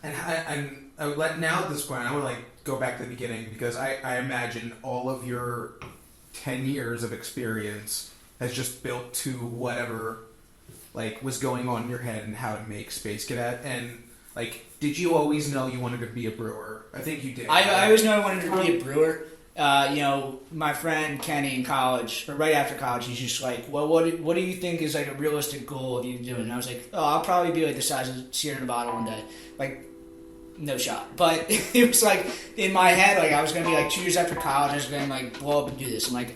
Now at this point, I want to go back to the beginning because I imagine all of your 10 years of experience has just built to whatever was going on in your head and how to make Space Cadet. And did you always know you wanted to be a brewer? I think you did. I always knew I wanted to be a brewer. My friend Kenny in college, or right after college, he's just like, well, what do you think is a realistic goal of you doing? And I was like, I'll probably be the size of Sierra Nevada one day. No shot. But it was in my head, I was going to be 2 years after college, I was going to blow up and do this. I'm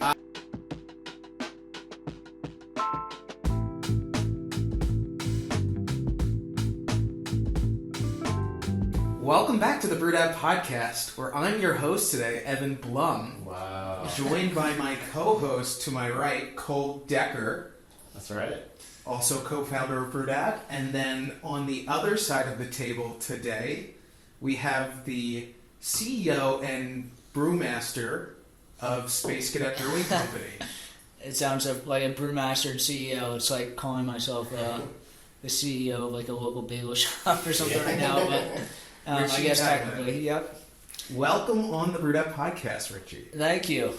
Welcome back to the BrewedAt Podcast, where I'm your host today, Evan Blum. Wow. Joined by my co-host to my right, Cole Decker. That's right. Also co-founder of BrewedAt. And then on the other side of the table today, we have the CEO and brewmaster of Space Cadet Brewing Company. It sounds like a brewmaster and CEO. It's like calling myself the CEO of a local bagel shop or something right now. But I guess technically, yep. Welcome on the BrewedAt Podcast, Richie. Thank you.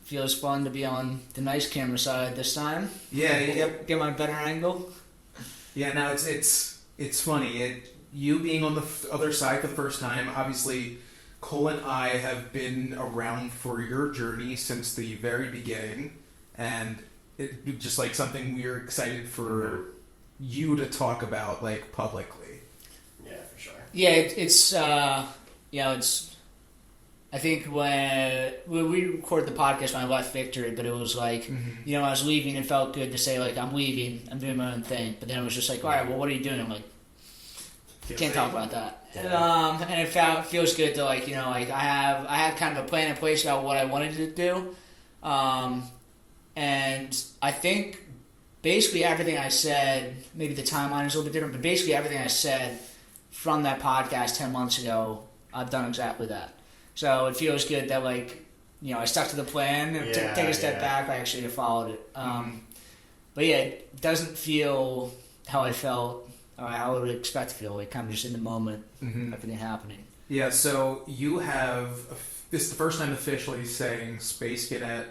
Feels fun to be on the nice camera side this time. Yeah. Get my better angle. Yeah, no, it's funny. You being on the other side for the first time, obviously, Cole and I have been around for your journey since the very beginning, and it's just something we're excited for you to talk about publicly. Yeah, for sure. Yeah, it's I think when we recorded the podcast when I left Victory, but it was I was leaving and felt good to say I'm leaving, I'm doing my own thing, but then it was just all right, well, what are you doing? I'm can't talk about that. Yeah. And it feels good to I had kind of a plan in place about what I wanted to do, and I think basically everything I said, maybe the timeline is a little bit different, but basically everything I said from that podcast 10 months ago, I've done exactly that. So it feels good that I stuck to the plan and take a step back. I actually followed it. But yeah, it doesn't feel how I felt or how I would expect to feel. Kind of just in the moment, everything happening. Yeah. So you have this is the first time officially saying Space Cadet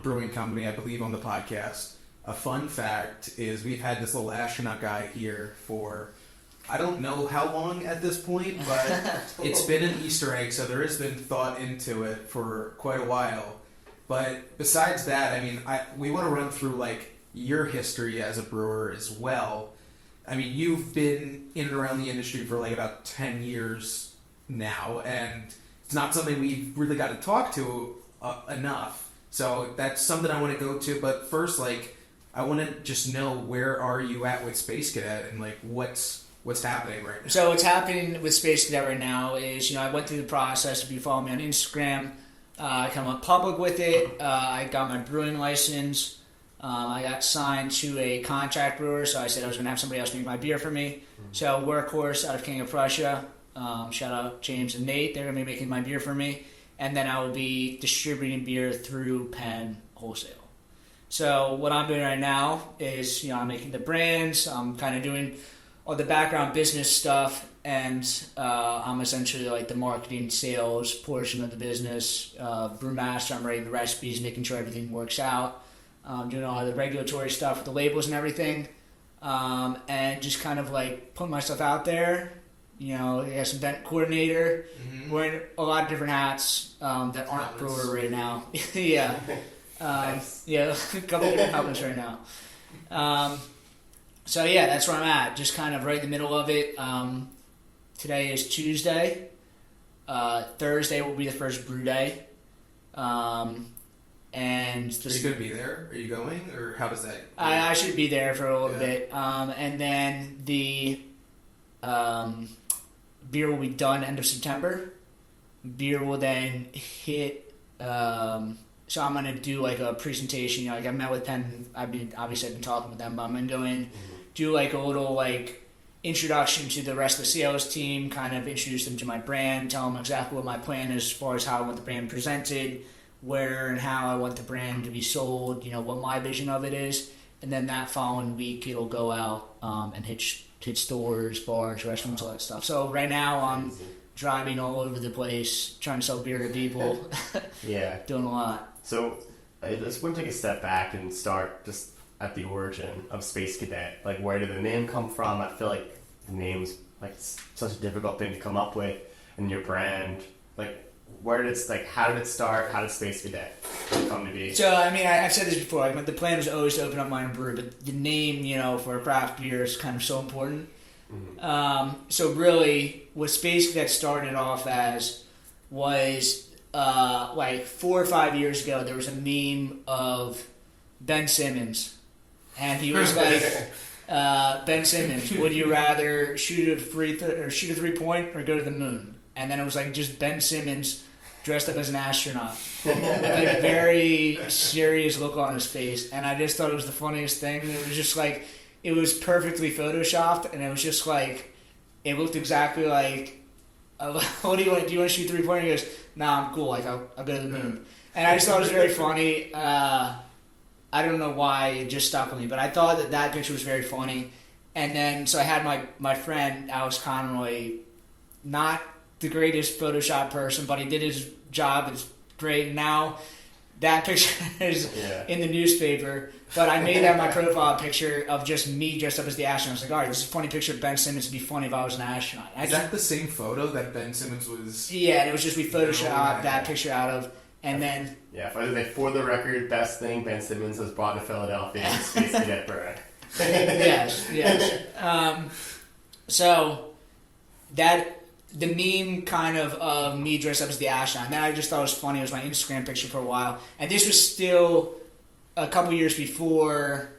Brewing Company, I believe, on the podcast. A fun fact is we've had this little astronaut guy here for I don't know how long at this point, but it's been an Easter egg, so there has been thought into it for quite a while. But besides that, we want to run through your history as a brewer as well. You've been in and around the industry for about 10 years now, and it's not something we've really got to talk to enough. So that's something I want to go to. But first, I want to just know, where are you at with Space Cadet and what's happening right now? So what's happening with Space Cadet right now is, I went through the process. If you follow me on Instagram, I kind of went public with it. I got my brewing license. I got signed to a contract brewer, so I said I was going to have somebody else make my beer for me. So Workhorse out of King of Prussia, shout out James and Nate, they're going to be making my beer for me. And then I will be distributing beer through Penn Wholesale. So what I'm doing right now is, I'm making the brands, I'm kind of doing all the background business stuff, and I'm essentially the marketing sales portion of the business. Brewmaster, I'm writing the recipes, making sure everything works out. Doing all the regulatory stuff with the labels and everything, and just kind of putting myself out there. I got some event coordinator, wearing a lot of different hats that aren't brewer right now. Yeah, nice. Yeah, a couple of different helpings right now. So yeah, that's where I'm at. Just kind of right in the middle of it. Today is Tuesday. Thursday will be the first brew day. And are you going to be there? Are you going, or how does that? I should be there for a little bit, and then the beer will be done end of September. Beer will then hit. So I'm going to do a presentation. I met with Penn. I've been talking with them, but I'm going to go in, do a little introduction to the rest of the sales team. Kind of introduce them to my brand, tell them exactly what my plan is as far as how I want the brand presented, where and how I want the brand to be sold, what my vision of it is. And then that following week, it'll go out and hit hit stores, bars, restaurants, all that stuff. So right now I'm driving all over the place, trying to sell beer to people. Yeah. Doing a lot. So I just want to take a step back and start just at the origin of Space Cadet. Like, where did the name come from? I feel like the name's like such a difficult thing to come up with, and your brand, like, where did it, like, how did it start? How did Space Cadet come to be? So, I mean, I've said this before. Like, the plan was always to open up my own brewery, but the name, for a craft beer is kind of so important. Mm-hmm. So, really, what Space Cadet started off as was, like, 4 or 5 years ago, there was a meme of Ben Simmons, and he was like, Ben Simmons, would you rather shoot a 3-point or go to the moon? And then it was like just Ben Simmons dressed up as an astronaut, like a very serious look on his face, and I just thought it was the funniest thing. And it was just like, it was perfectly photoshopped, and it was just like, it looked exactly like, what do you want? Do you want to shoot 3-point? He goes, nah, I'm cool. Like I'll go to the moon. And I just thought it was very funny. I don't know why it just stuck with me, but I thought that picture was very funny. And then so I had my friend Alex Conroy, not the greatest Photoshop person, but he did his job. It's great. Now that picture is in the newspaper, but I made that my profile picture of just me dressed up as the astronaut. I was like, all right, this is a funny picture of Ben Simmons. It'd be funny if I was an astronaut. Is that the same photo that Ben Simmons was? Yeah, and it was just we photoshopped that picture out of, and then... Yeah, for the record, best thing Ben Simmons has brought to Philadelphia is Space Cadet Brewing. Yes. So that... The meme kind of me dressed up as the astronaut. And then I just thought it was funny. It was my Instagram picture for a while. And this was still a couple years before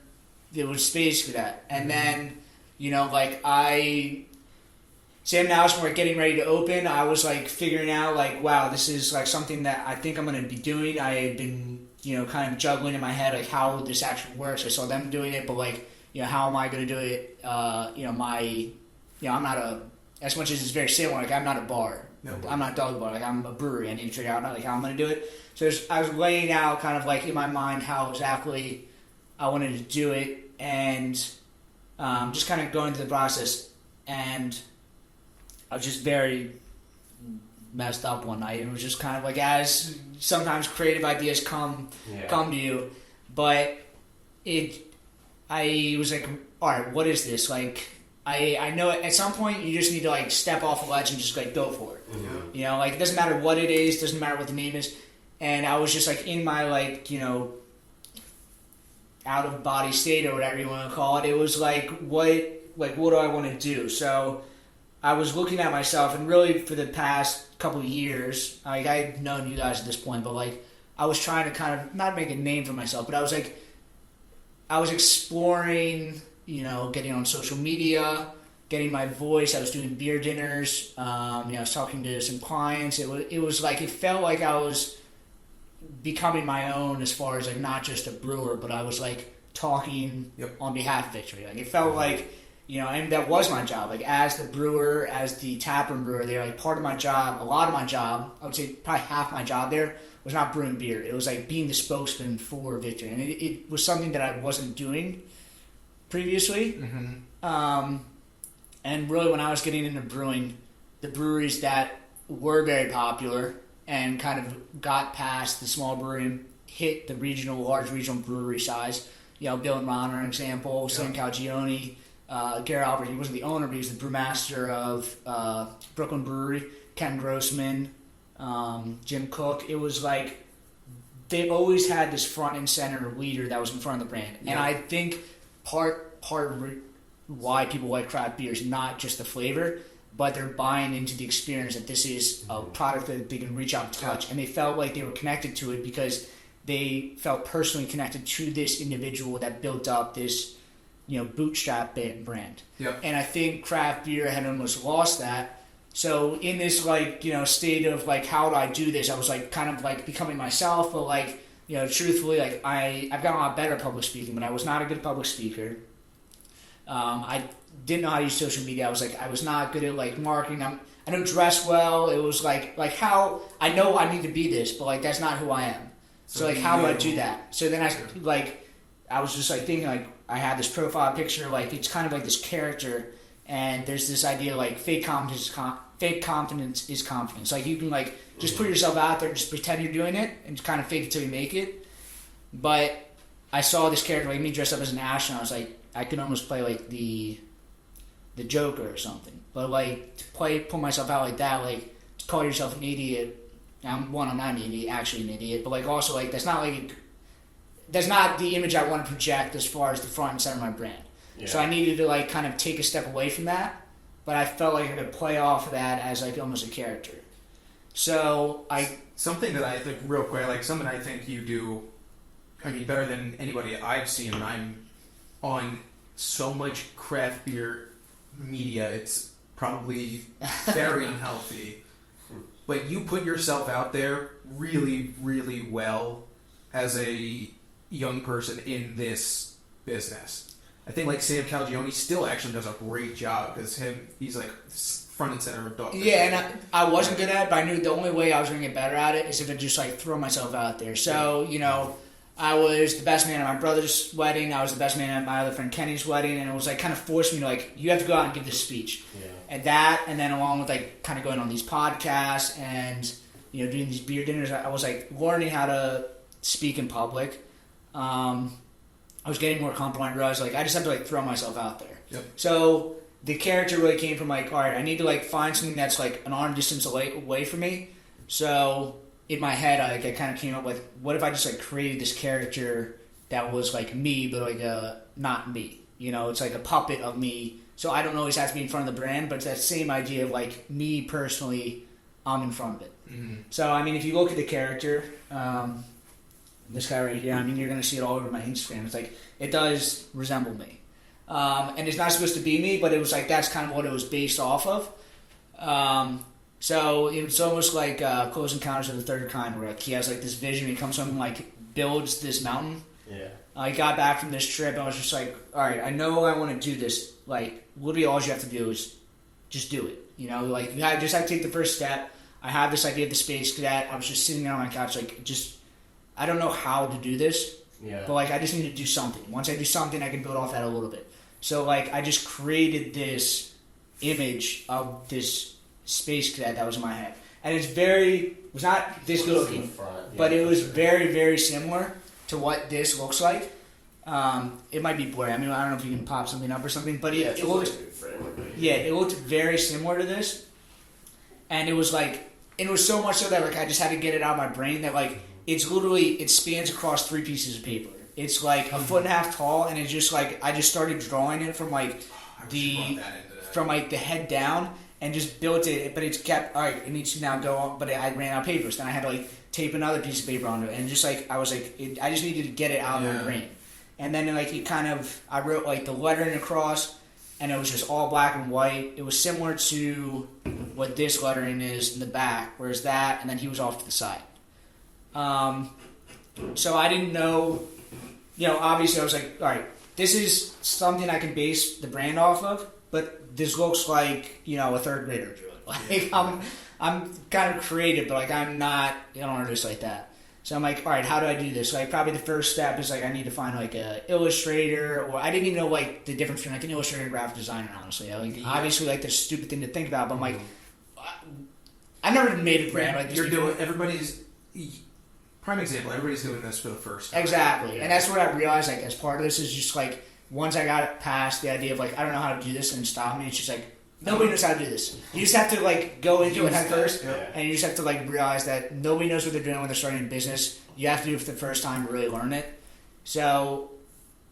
it was Space Cadet. And then, like Sam and Alice were getting ready to open. I was like figuring out like, wow, this is like something that I think I'm going to be doing. I had been, kind of juggling in my head like how this actually works. I saw them doing it, but like, how am I going to do it? I'm not as much as it's very similar, like I'm not a bar. No. I'm not a dog bar. Like I'm a brewery. I need to figure out like how I'm going to do it. So I was laying out kind of like in my mind how exactly I wanted to do it, and just kind of going through the process. And I was just very messed up one night. It was just kind of like, as sometimes creative ideas come to you, but I was like, all right, what is this? Like, I know at some point you just need to like step off a ledge and just like go for it. Mm-hmm. Like it doesn't matter what it is, doesn't matter what the name is. And I was just like in my like, out of body state or whatever you want to call it. It was like, what do I want to do? So I was looking at myself, and really for the past couple of years, like I've known you guys at this point, but like I was trying to kind of not make a name for myself, but I was exploring, getting on social media, getting my voice. I was doing beer dinners. I was talking to some clients. It was like, it felt like I was becoming my own as far as like not just a brewer, but I was like talking on behalf of Victory. Like it felt like, and that was my job. Like as the brewer, as the taproom brewer there, like part of my job, a lot of my job, I would say probably half my job there was not brewing beer. It was like being the spokesman for Victory. And it was something that I wasn't doing previously. Mm-hmm. And really when I was getting into brewing, the breweries that were very popular and kind of got past the small brewery and hit the large regional brewery size, Bill and Ron are an example, Sam Calgione, Gary Albert, he wasn't the owner, but he was the brewmaster of Brooklyn Brewery, Ken Grossman, Jim Cook. It was like they always had this front and center leader that was in front of the brand. And I think part of why people like craft beer is not just the flavor, but they're buying into the experience that this is a product that they can reach out and touch. And they felt like they were connected to it because they felt personally connected to this individual that built up this, bootstrap brand. Yep. And I think craft beer had almost lost that. So in this state of like, how do I do this? I was like kind of like becoming myself, but like, truthfully, like I've gotten a lot better at public speaking, but I was not a good public speaker. I didn't know how to use social media. I was not good at like marketing. I don't dress well. It was like how I know I need to be this, but like that's not who I am. So like how do I do that? So then I was just like thinking like I had this profile picture, like it's kind of like this character, And there's this idea like fake confidence is confidence. Like you can like just put yourself out there, just pretend you're doing it, and kind of fake it till you make it. But I saw this character like me dressed up as an astronaut. I was like, I could almost play like the Joker or something. But like to put myself out like that, like to call yourself an idiot. I'm not an idiot, actually an idiot. But like also like that's not the image I want to project as far as the front and center of my brand. Yeah. So I needed to like kind of take a step away from that, but I felt like I could play off of that as like almost a character. So something that I think real quick, like something I think you do, I mean, better than anybody I've seen. And I'm on so much craft beer media, it's probably very unhealthy. But you put yourself out there really, really well as a young person in this business. I think like Sam Calagione still actually does a great job because he's like front and center of dog. Yeah, and I wasn't good at it, but I knew the only way I was going to get better at it is if I just like throw myself out there. So, you know, I was the best man at my brother's wedding. I was the best man at my other friend Kenny's wedding, and it was like kind of forced me to like, you have to go out and give this speech. Yeah. And that, and then along with like kind of going on these podcasts and, you know, doing these beer dinners, I was like learning how to speak in public. I was getting more comfortable. I realized like I just have to like throw myself out there. Yep. So the character really came from like, all right, I need to like find something that's like an arm distance away from me. So in my head, I kind of came up with, what if I just like created this character that was like me, but like not me. You know, it's like a puppet of me. So I don't always have to be in front of the brand, but it's that same idea of like me personally, I'm in front of it. Mm-hmm. So I mean, if you look at the character, this guy right here, I mean, you're going to see it all over my Instagram. It's like, it does resemble me. And it's not supposed to be me, but it was like, that's kind of what it was based off of. So it was almost like Close Encounters of the Third Kind, where like, he has like this vision, he comes home and like builds this mountain. Yeah. I got back from this trip, and I was just like, all right, I know I want to do this. Like, literally all you have to do is just do it. You know, like, you just have to take the first step. I had this idea of the Space Cadet. I was just sitting there on my couch, like, I don't know how to do this, but like I just need to do something. Once I do something, I can build off that a little bit. So like I just created this image of this Space Cadet that was in my head, and it was not this good looking, but it was very, very similar to what this looks like. It might be blurry. I mean, I don't know if you can pop something up or something, but it looked very similar to this, and it was like, it was so much so that like I just had to get it out of my brain that like. It's literally, it spans across 3 pieces of paper. It's like a foot and a half tall, and it's just like, I just started drawing it from like the head down, and just built it, but it's kept, all right, it needs to now go on, but I ran out of papers. Then I had to like tape another piece of paper onto it, and just like, I was like, I just needed to get it out of my brain. And then like it kind of, I wrote like the lettering across, and it was just all black and white. It was similar to what this lettering is in the back, whereas that, and then he was off to the side. So I didn't know, you know, obviously I was like, all right, this is something I can base the brand off of, but this looks like, you know, a third grader drew it. Like, I'm kind of creative, but like, I'm not an artist like that. So I'm like, all right, how do I do this? Like, probably the first step is like, I need to find like a illustrator, or I didn't even know like the difference between like an illustrator and graphic designer, honestly. Obviously like this stupid thing to think about, but I'm like, I never made a brand like this. You're doing, prime example, everybody's doing this for the first time. Exactly. And that's what I realized, like, as part of this is just, like, once I got it past the idea of, like, I don't know how to do this and stop me, it's just, like, nobody knows how to do this. You just have to, like, go into it head first, and you just have to, like, realize that nobody knows what they're doing when they're starting a business. You have to do it for the first time to really learn it. So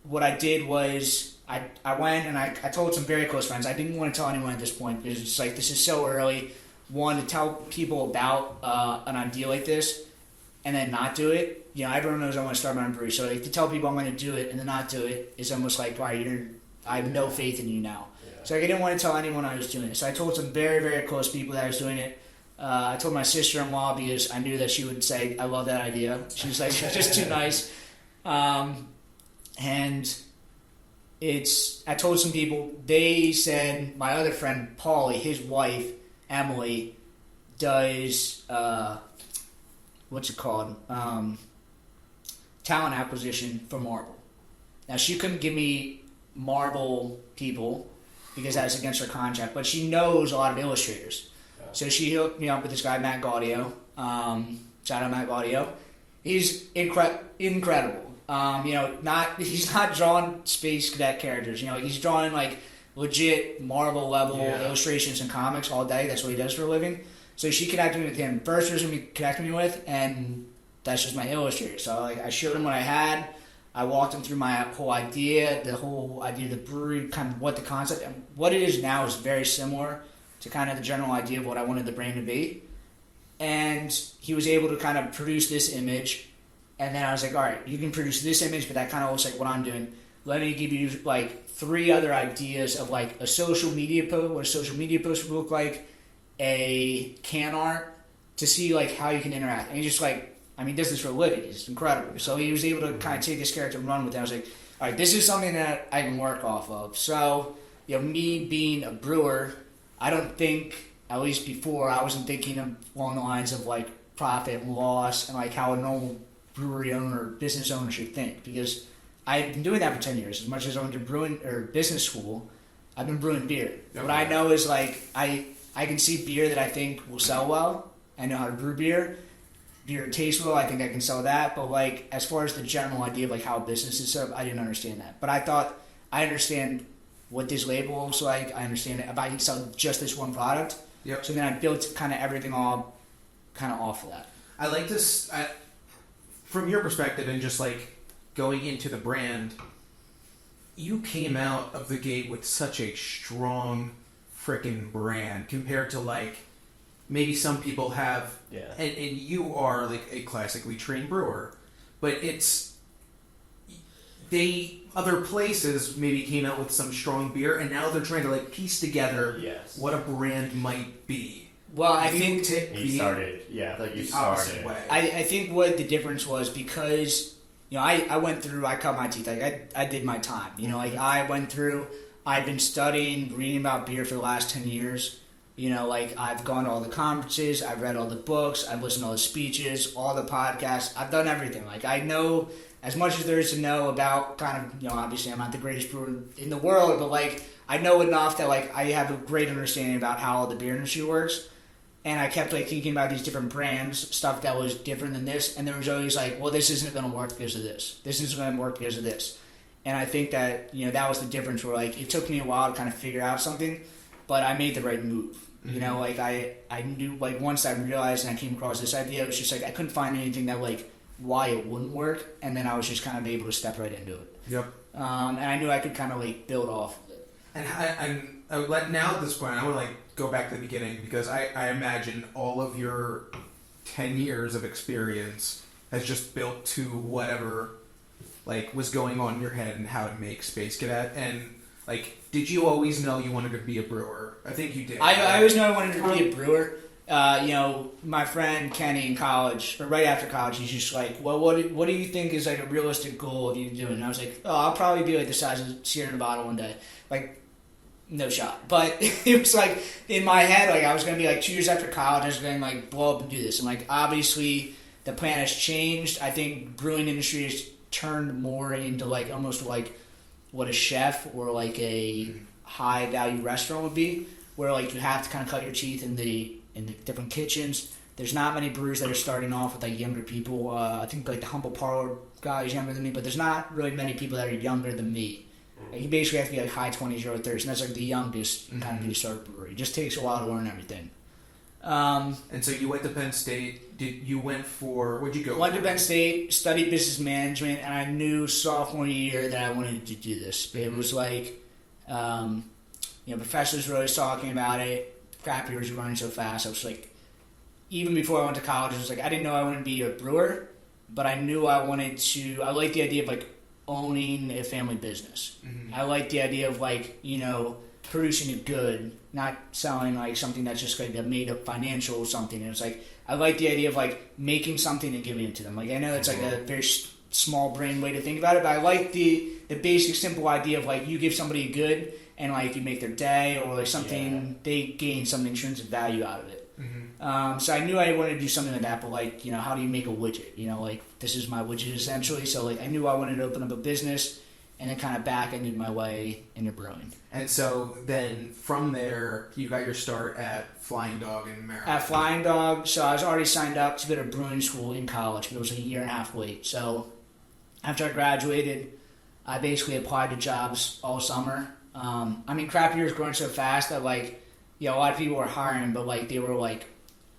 what I did was I went and I told some very close friends. I didn't want to tell anyone at this point because it's, like, this is so early. One, to tell people about an idea like this, and then not do it. You know, everyone knows I want to start my own brewery. So like, to tell people I'm going to do it and then not do it is almost like, all right, I have no faith in you now. Yeah. So like, I didn't want to tell anyone I was doing it. So I told some very, very close people that I was doing it. I told my sister-in-law because I knew that she would say, I love that idea. She was like, she's just too nice. And I told some people, they said, my other friend, Paulie, his wife, Emily, does... what's it called? Talent acquisition for Marvel. Now, she couldn't give me Marvel people because that's against her contract. But she knows a lot of illustrators. So she hooked me up with this guy, Matt Gaudio. Shout out Matt Gaudio. He's incredible. He's not drawing Space Cadet characters. He's drawing like legit Marvel level illustrations and comics all day. That's what he does for a living. So she connected me with him. First person he connected me with, and that's just my illustrator. So I showed him what I had. I walked him through my whole idea, of the brewery, kind of what the concept, and what it is now is very similar to kind of the general idea of what I wanted the brand to be. And he was able to kind of produce this image. And then I was like, all right, you can produce this image, but that kind of looks like what I'm doing. Let me give you like 3 other ideas of like a social media post, what a social media post would look like, a can art, to see like how you can interact. And he just does this for a living. It's incredible. So he was able to kind of take this character and run with it. I was like, all right, this is something that I can work off of. So, me being a brewer, I don't think, at least before, I wasn't thinking along the lines of like profit and loss and like how a normal brewery owner or business owner should think, because I've been doing that for 10 years. As much as I went to brewing or business school, I've been brewing beer. Okay. What I know is like I can see beer that I think will sell well. I know how to brew beer. Beer tastes well. I think I can sell that. But like as far as the general idea of like how a business is set up, I didn't understand that. But I thought I understand what this label looks like. I understand it. If I can sell just this one product. Yep. So then I built kind of everything all kind of off of that. I like this from your perspective, and just like going into the brand, you came out of the gate with such a strong freaking brand compared to like maybe some people have. Yeah. And you are like a classically trained brewer, but other places maybe came out with some strong beer, and now they're trying to like piece together what a brand might be. Well, I think you started the opposite way. I think what the difference was, because I went through, I cut my teeth, like I did my time. I went through, I've been studying, reading about beer for the last 10 years. I've gone to all the conferences, I've read all the books, I've listened to all the speeches, all the podcasts, I've done everything. Like, I know as much as there is to know about kind of, obviously I'm not the greatest brewer in the world, but like, I know enough that like, I have a great understanding about how the beer industry works. And I kept like thinking about these different brands, stuff that was different than this, and there was always like, well, this isn't going to work because of this. This isn't going to work because of this. And I think that, that was the difference where like, it took me a while to kind of figure out something, but I made the right move. Mm-hmm. Like I knew, like once I realized and I came across this idea, it was just like, I couldn't find anything that like, why it wouldn't work. And then I was just kind of able to step right into it. Yep. And I knew I could kind of like build off of it. And I would let, now at this point, I would like go back to the beginning, because I imagine all of your 10 years of experience has just built to whatever like was going on in your head and how to make Space Cadet. And like, did you always know you wanted to be a brewer? I think you did. I always knew I wanted to be a brewer. My friend Kenny in college, or right after college, he's just like, well, what do you think is like a realistic goal of you doing? And I was like, I'll probably be like the size of Sierra Nevada one day. Like, no shot. But it was like, in my head, like I was going to be like 2 years after college, I was going to like blow up and do this. And like, obviously, the plan has changed. I think brewing industry has turned more into like almost like what a chef or like a high value restaurant would be, where like you have to kind of cut your teeth in the different kitchens. There's not many brewers that are starting off with like younger people. I think like the Humble Parlor guy is younger than me, but there's not really many people that are younger than me. Like, you basically have to be like high 20s, early 30s, and that's like the youngest kind of you start a brewery. It just takes a while to learn everything. And so you went to Penn State. Where'd you go? Went to Penn State, studied business management, and I knew sophomore year that I wanted to do this. It was like, professors were always talking about it. Craft beers were running so fast. I was like, even before I went to college, I was like, I didn't know I wanted to be a brewer, but I knew I liked the idea of like owning a family business. Mm-hmm. I liked the idea of like, producing a good, not selling like something that's just like a made up financial something. And it's like, I like the idea of like making something and giving it to them. Like, I know it's like a very small brain way to think about it, but I like the basic simple idea of like, you give somebody a good and like you make their day, or like something, they gain some intrinsic value out of it. Mm-hmm. So I knew I wanted to do something like that, but like, how do you make a widget? Like, this is my widget essentially. So like, I knew I wanted to open up a business. and then kind of back ended my way into brewing. And so then from there, you got your start at Flying Dog in Maryland. At Flying Dog, so I was already signed up to go to brewing school in college, but it was a year and a half wait. So after I graduated, I basically applied to jobs all summer. I mean, craft beer is growing so fast that, like, a lot of people were hiring, but, like, they were, like,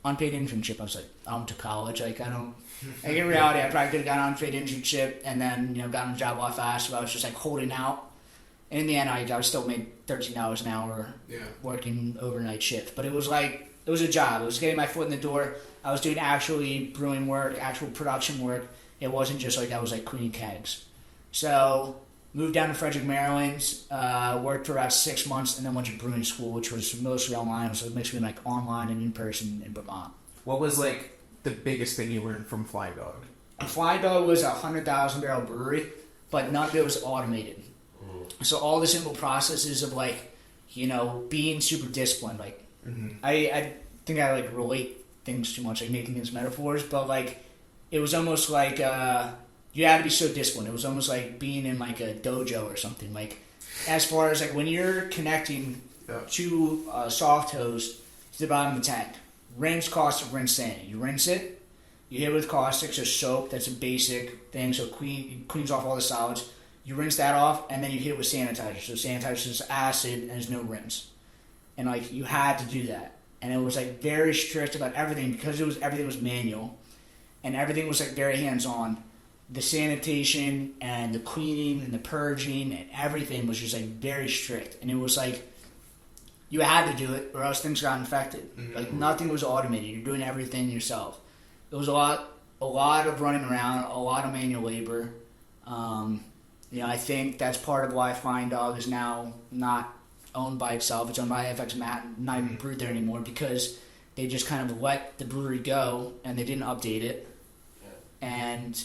unpaid internship. I was like, I went to college. Like, like, in reality, I probably could have gotten an unpaid internship and then, gotten a job a lot faster, but I was just, like, holding out. And in the end, I still made $13 an hour working overnight shift. But it was, like, it was a job. It was getting my foot in the door. I was doing actually brewing work, actual production work. It wasn't just, like, I was, like, cleaning kegs. So moved down to Frederick, Maryland, worked for about 6 months, and then went to brewing school, which was mostly online. So it makes me like online and in person in Vermont. What was like the biggest thing you learned from Flying Dog? Flying Dog was a 100,000 barrel brewery, but none of it was automated. So all the simple processes of like, being super disciplined. Like, I think I like relate things too much, like making things metaphors, but like it was almost like you had to be so disciplined. It was almost like being in like a dojo or something. Like, as far as like when you're connecting two soft hose to the bottom of the tank, rinse, caustic, rinse, sand. You rinse it, you hit it with caustic, so soap. That's a basic thing. So it cleans off all the solids. You rinse that off, and then you hit it with sanitizer. So sanitizer is acid, and there's no rinse. And like you had to do that, and it was like very strict about everything because everything was manual, and everything was like very hands on. The sanitation and the cleaning and the purging and everything was just like very strict, and it was like you had to do it or else things got infected. Like nothing was automated. You're doing everything yourself. It was a lot of running around, a lot of manual labor. I think that's part of why Flying Dog is now not owned by itself. It's owned by FX Matt, not even brewed there anymore because they just kind of let the brewery go and they didn't update it. And,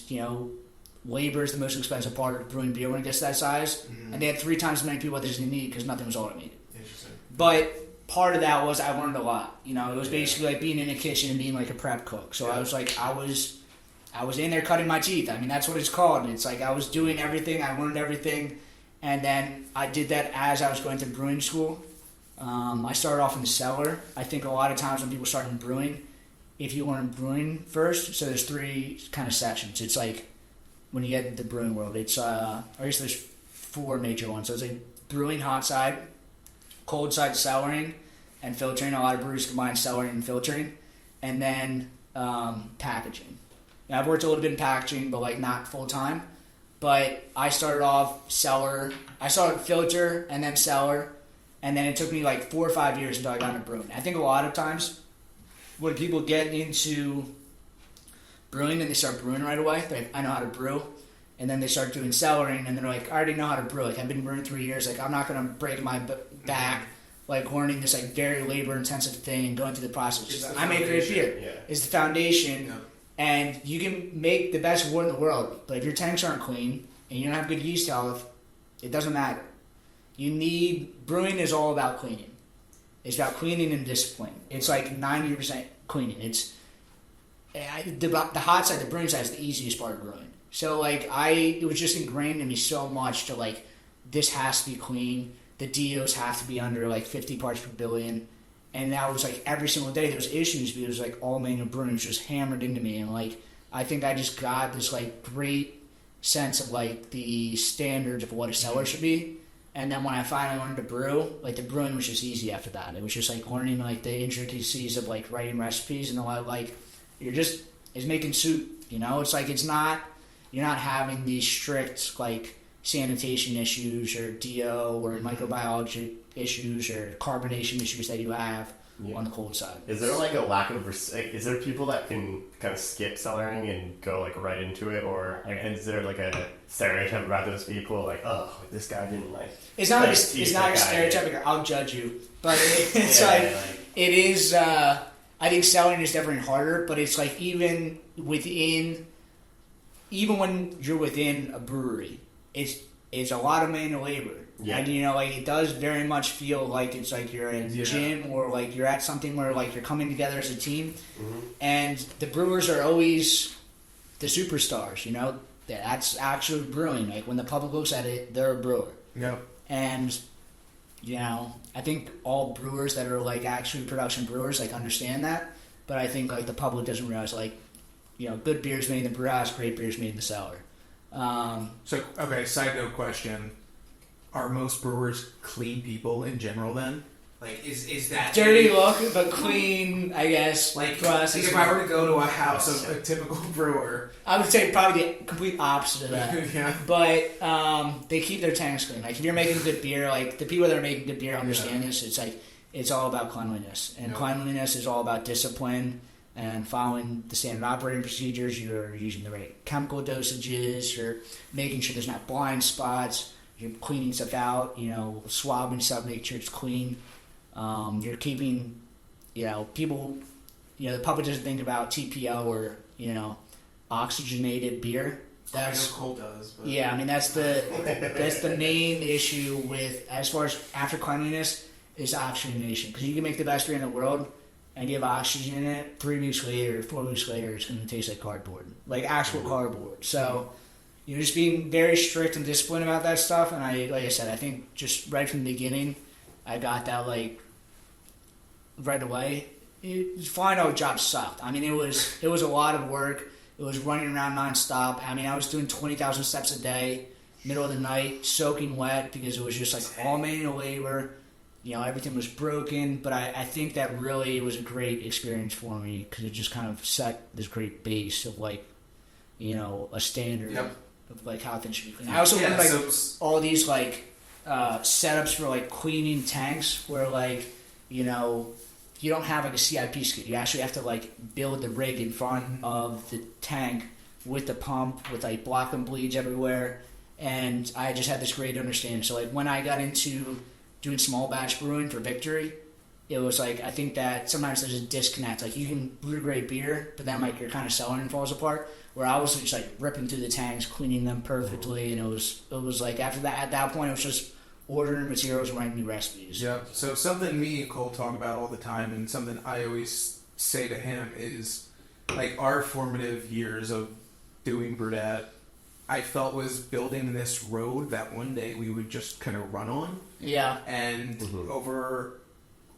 labor is the most expensive part of brewing beer when it gets to that size. And they had 3 times as many people as they needed because nothing was automated. Interesting. But part of that was I learned a lot. It was basically like being in a kitchen and being like a prep cook. So I was like, I was in there cutting my teeth. I mean, that's what it's called. It's like I was doing everything. I learned everything. And then I did that as I was going to brewing school. I started off in the cellar. I think a lot of times when people start in brewing, if you learn brewing first, so there's 3 kind of sections. It's like when you get into the brewing world, it's I guess there's 4 major ones. So it's like brewing hot side, cold side cellaring, and filtering. A lot of breweries combine cellaring and filtering, and then packaging. Now, I've worked a little bit in packaging, but like not full time. But I started off cellar. I started filter and then cellar, and then it took me like 4 or 5 years until I got into brewing. I think a lot of times when people get into brewing and they start brewing right away, they're like, I know how to brew. And then they start doing cellaring and they're like, I already know how to brew. Like, I've been brewing 3 years. Like, I'm not going to break my back, like, learning this, like, very labor-intensive thing and going through the process. I make great beer. Yeah. It's the foundation. Yeah. And you can make the best wood in the world, but if your tanks aren't clean and you don't have good yeast health, it doesn't matter. Brewing is all about cleaning. It's about cleaning and discipline. It's like 90% cleaning. It's the hot side, the brewing side is the easiest part of brewing. So like it was just ingrained in me so much to like, this has to be clean. The DOs have to be under like 50 parts per billion. And that was like every single day there was issues because it was like all manual brewing was just hammered into me. And like, I think I just got this like great sense of like the standards of what a cellar should be. And then when I finally learned to brew, like the brewing was just easy after that. It was just like learning like the intricacies of like writing recipes and a lot like it's making soup, It's like you're not having these strict like sanitation issues or DO or microbiology issues or carbonation issues that you have on the cold side. Is there like a lack of is there people that can kind of skip cellaring and go like right into it, or is there like a stereotype about those people like, oh, this guy didn't like it's not a stereotype. I'll judge you, but it's it is I think cellaring is definitely harder, but it's like even when you're within a brewery, it's a lot of manual labor. Yeah. And like it does very much feel like it's like you're in a gym or like you're at something where like you're coming together as a team. Mm-hmm. And the brewers are always the superstars, that's actually brewing. Like when the public looks at it, they're a brewer. Yep. And I think all brewers that are like actually production brewers like understand that, but I think like the public doesn't realize like good beer's made in the brew house, great beer's made in the cellar. So okay, side note question: are most brewers clean people in general? Then, like, is that dirty look but clean? I guess. Like if I were to go to a house of a typical brewer, I would say probably the complete opposite of that. Yeah. But they keep their tanks clean. Like if you're making good beer, like the people that are making good beer understand this. It's like it's all about cleanliness, and cleanliness is all about discipline and following the standard operating procedures. You're using the right chemical dosages. You're making sure there's not blind spots. You're cleaning stuff out. Swabbing stuff, make sure it's clean. You're keeping, people, the public doesn't think about TPO or oxygenated beer. That's Cole does. But. Yeah, I mean that's the main issue with as far as after cleanliness is oxygenation, because you can make the best beer in the world and give oxygen in it 3 weeks later, 4 weeks later, it's going to taste like cardboard, like actual cardboard. So you're just being very strict and disciplined about that stuff. And like I said, I think just right from the beginning, I got that like right away. Flying Dog job sucked. I mean, it was a lot of work. It was running around nonstop. I mean, I was doing 20,000 steps a day, middle of the night, soaking wet because it was just like all manual labor. Everything was broken, but I think that really was a great experience for me because it just kind of set this great base of like, a standard of like how things should be cleaned. I also learned like all these like setups for like cleaning tanks where like, you don't have like a CIP skid. You actually have to like build the rig in front of the tank with the pump with like block and bleeds everywhere. And I just had this great understanding. So like when I got into doing small batch brewing for Victory, it was like I think that sometimes there's a disconnect. Like you can brew great beer, but then like your kind of cellaring falls apart. Where I was just like ripping through the tanks, cleaning them perfectly, and it was like after that at that point it was just ordering materials, writing new recipes. Yeah. So something me and Cole talk about all the time, and something I always say to him is like our formative years of doing BrewedAt, I felt was building this road that one day we would just kind of run on. Yeah. And over,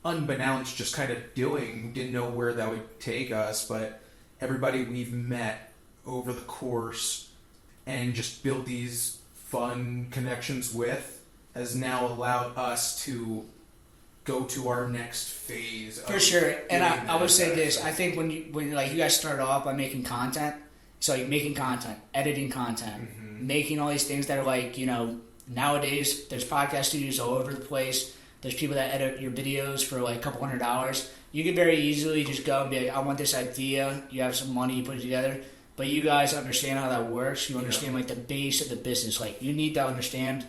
unbeknownst, just kind of didn't know where that would take us, but everybody we've met over the course and just build these fun connections with has now allowed us to go to our next phase. For sure. And I would say this, I think when like you guys started off by making content, so you're making content, editing content, making all these things that are like, nowadays there's podcast studios all over the place. There's people that edit your videos for like a couple $100. You can very easily just go and be like, I want this idea. You have some money, you put it together. But you guys understand how that works. You understand like the base of the business. Like you need to understand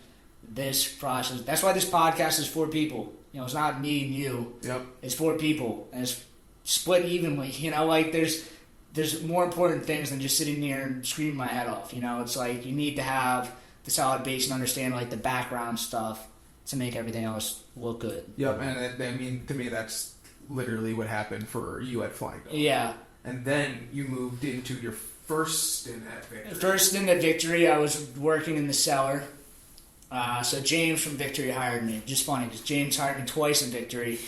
this process. That's why this podcast is for people. It's not me and you. Yep. It's for people. And it's split evenly. Like there's more important things than just sitting there and screaming my head off. It's like you need to have the solid base and understand like the background stuff to make everything else look good. Yep, and I mean, to me, that's literally what happened for you at Flying Dog. Yeah. And then you moved into your first stint at Victory. First stint at Victory, I was working in the cellar. So James from Victory hired me. Just funny, because James hired me twice in Victory,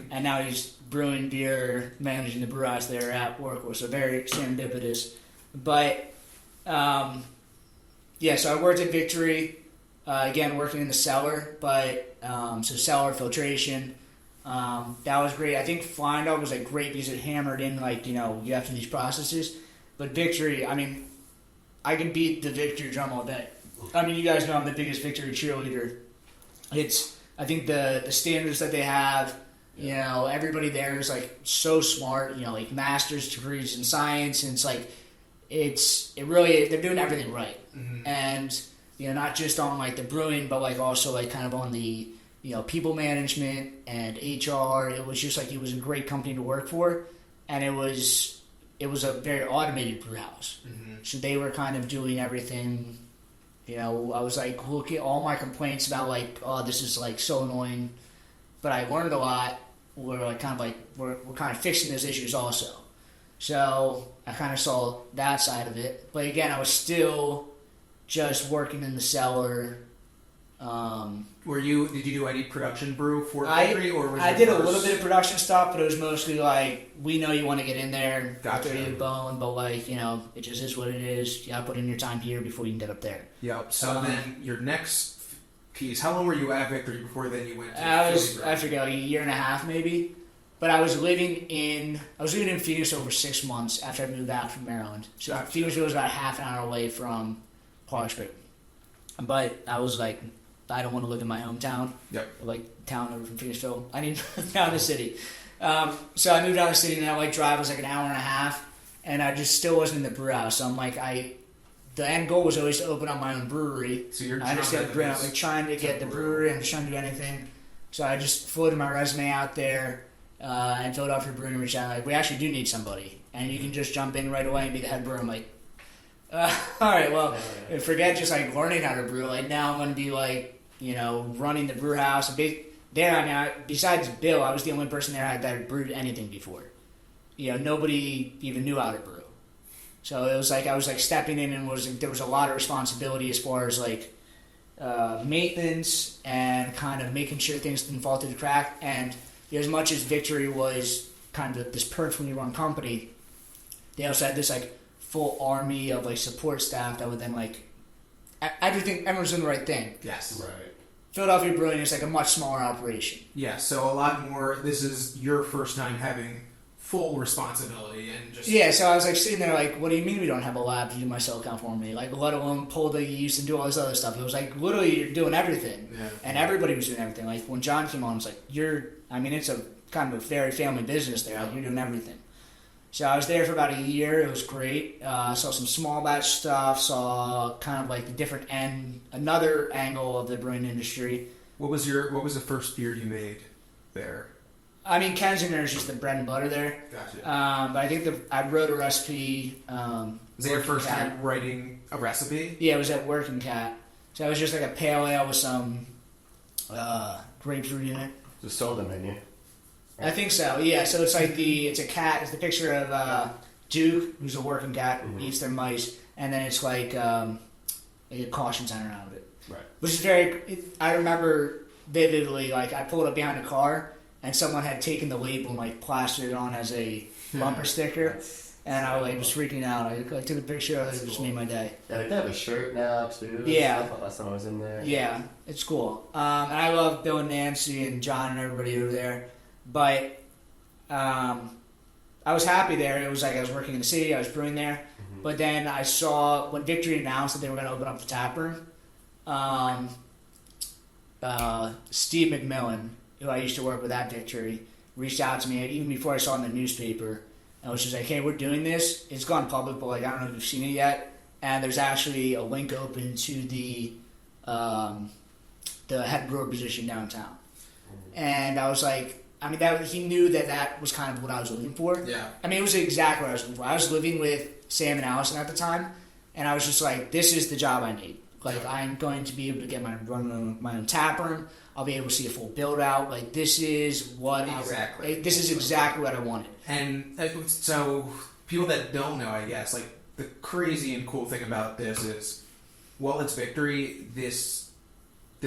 and now he's brewing beer, managing the brew house there at Workhorse. So very serendipitous. But, so I worked at Victory, again, working in the cellar, but, so cellar filtration. That was great. I think Flying Dog was like great because it hammered in like, you have to do these processes. But Victory, I mean, I can beat the Victory drum all day. I mean, you guys know I'm the biggest Victory cheerleader. I think the standards that they have, everybody there is like so smart, like master's degrees in science, and it's like, they're doing everything right. Mm-hmm. And, not just on like the brewing, but like also like kind of on the, people management and HR. It was just like, it was a great company to work for. And it was a very automated brew house. Mm-hmm. So they were kind of doing everything. I was like, look at all my complaints about like, oh, this is like so annoying. But I learned a lot. We're kind of fixing those issues also. So I kind of saw that side of it. But again, I was still just working in the cellar. Did you do any production brew for Victory, or was I it did a first- little bit of production stuff, but it was mostly like, we know you want to get in there, Gotcha. throw you the bone, but like, you know, it just is what it is. You gotta put in your time here before you can get up there. Yep. So then your next piece, how long were you at Victory before then you went to I forget, a year and a half maybe. But I was living in Phoenix for over 6 months after I moved out from Maryland. So Phoenix was about half an hour away from Parlor. But I was like, I don't want to live in my hometown. Yep. Like town over from Phoenixville. I need to move down the city. So I moved down the city, and that drive was like an hour and a half, and I just still wasn't in the brew house. So I'm like, the end goal was always to open up my own brewery. So you're I just kept trying to get the brewery. I'm just trying to do anything. So I just floated my resume out there, and Philadelphia Brewing reached out like, we actually do need somebody, and you can just jump in right away and be the head brewer. I'm like, all right, well, forget just like learning how to brew. Like now I'm going to be like, you know, running the brew house. Besides Bill, I was the only person there that had brewed anything before. You know, nobody even knew how to brew. So it was like I was like stepping in, and there was a lot of responsibility as far as like maintenance and kind of making sure things didn't fall through the crack. And as much as Victory was kind of this perfectly run company, they also had this like full army of like support staff that would then like everything. Everyone's doing the right thing. Yes. Right. Philadelphia Brewing is like a much smaller operation. Yeah. So a lot more. This is your first time having full responsibility and just So I was like sitting there like, what do you mean we don't have a lab to do my cell count for me? Like, let alone pull the yeast and do all this other stuff. It was like literally you're doing everything, and everybody was doing everything. Like when John came on, it's like it's a kind of a very family business there. Like, you're doing everything. So I was there for about a year. It was great. Saw some small batch stuff. Saw kind of like another angle of the brewing industry. What was the first beer you made there? I mean, Kensington is just the bread and butter there. Gotcha. But I think I wrote a recipe. Was that your first time writing a recipe? Yeah, it was at Working Cat. So it was just like a pale ale with some grapefruit in it. Just sold them, didn't you? I think so. Yeah. So it's like it's a cat. It's the picture of Duke, who's a working cat, eats their mice, and then it's like a caution sign around it. Right. Which is I remember vividly. Like I pulled up behind a car, and someone had taken the label and like plastered it on as a bumper sticker, and I was freaking out. I took a picture of it. It just made my day. Yeah, they have a shirt now too. Yeah. Last time I was in there. Yeah, it's cool. And I love Bill and Nancy and John and everybody over there. But I was happy there. It was like I was working in the city. I was brewing there. Mm-hmm. But then I saw when Victory announced that they were going to open up the tap room, Steve McMillan, who I used to work with at Victory, reached out to me even before I saw it in the newspaper. And was just like, hey, we're doing this. It's gone public, but like I don't know if you've seen it yet. And there's actually a link open to the head brewer position downtown. And I was like, he knew that was kind of what I was looking for. Yeah. I mean, it was exactly what I was looking for. I was living with Sam and Allison at the time, and I was just like, this is the job I need. Like, I'm going to be able to run my own tap room. I'll be able to see a full build out. Like, this is what this is exactly what I wanted. And so, people that don't know, I guess, like, the crazy and cool thing about this is, well, it's Victory. This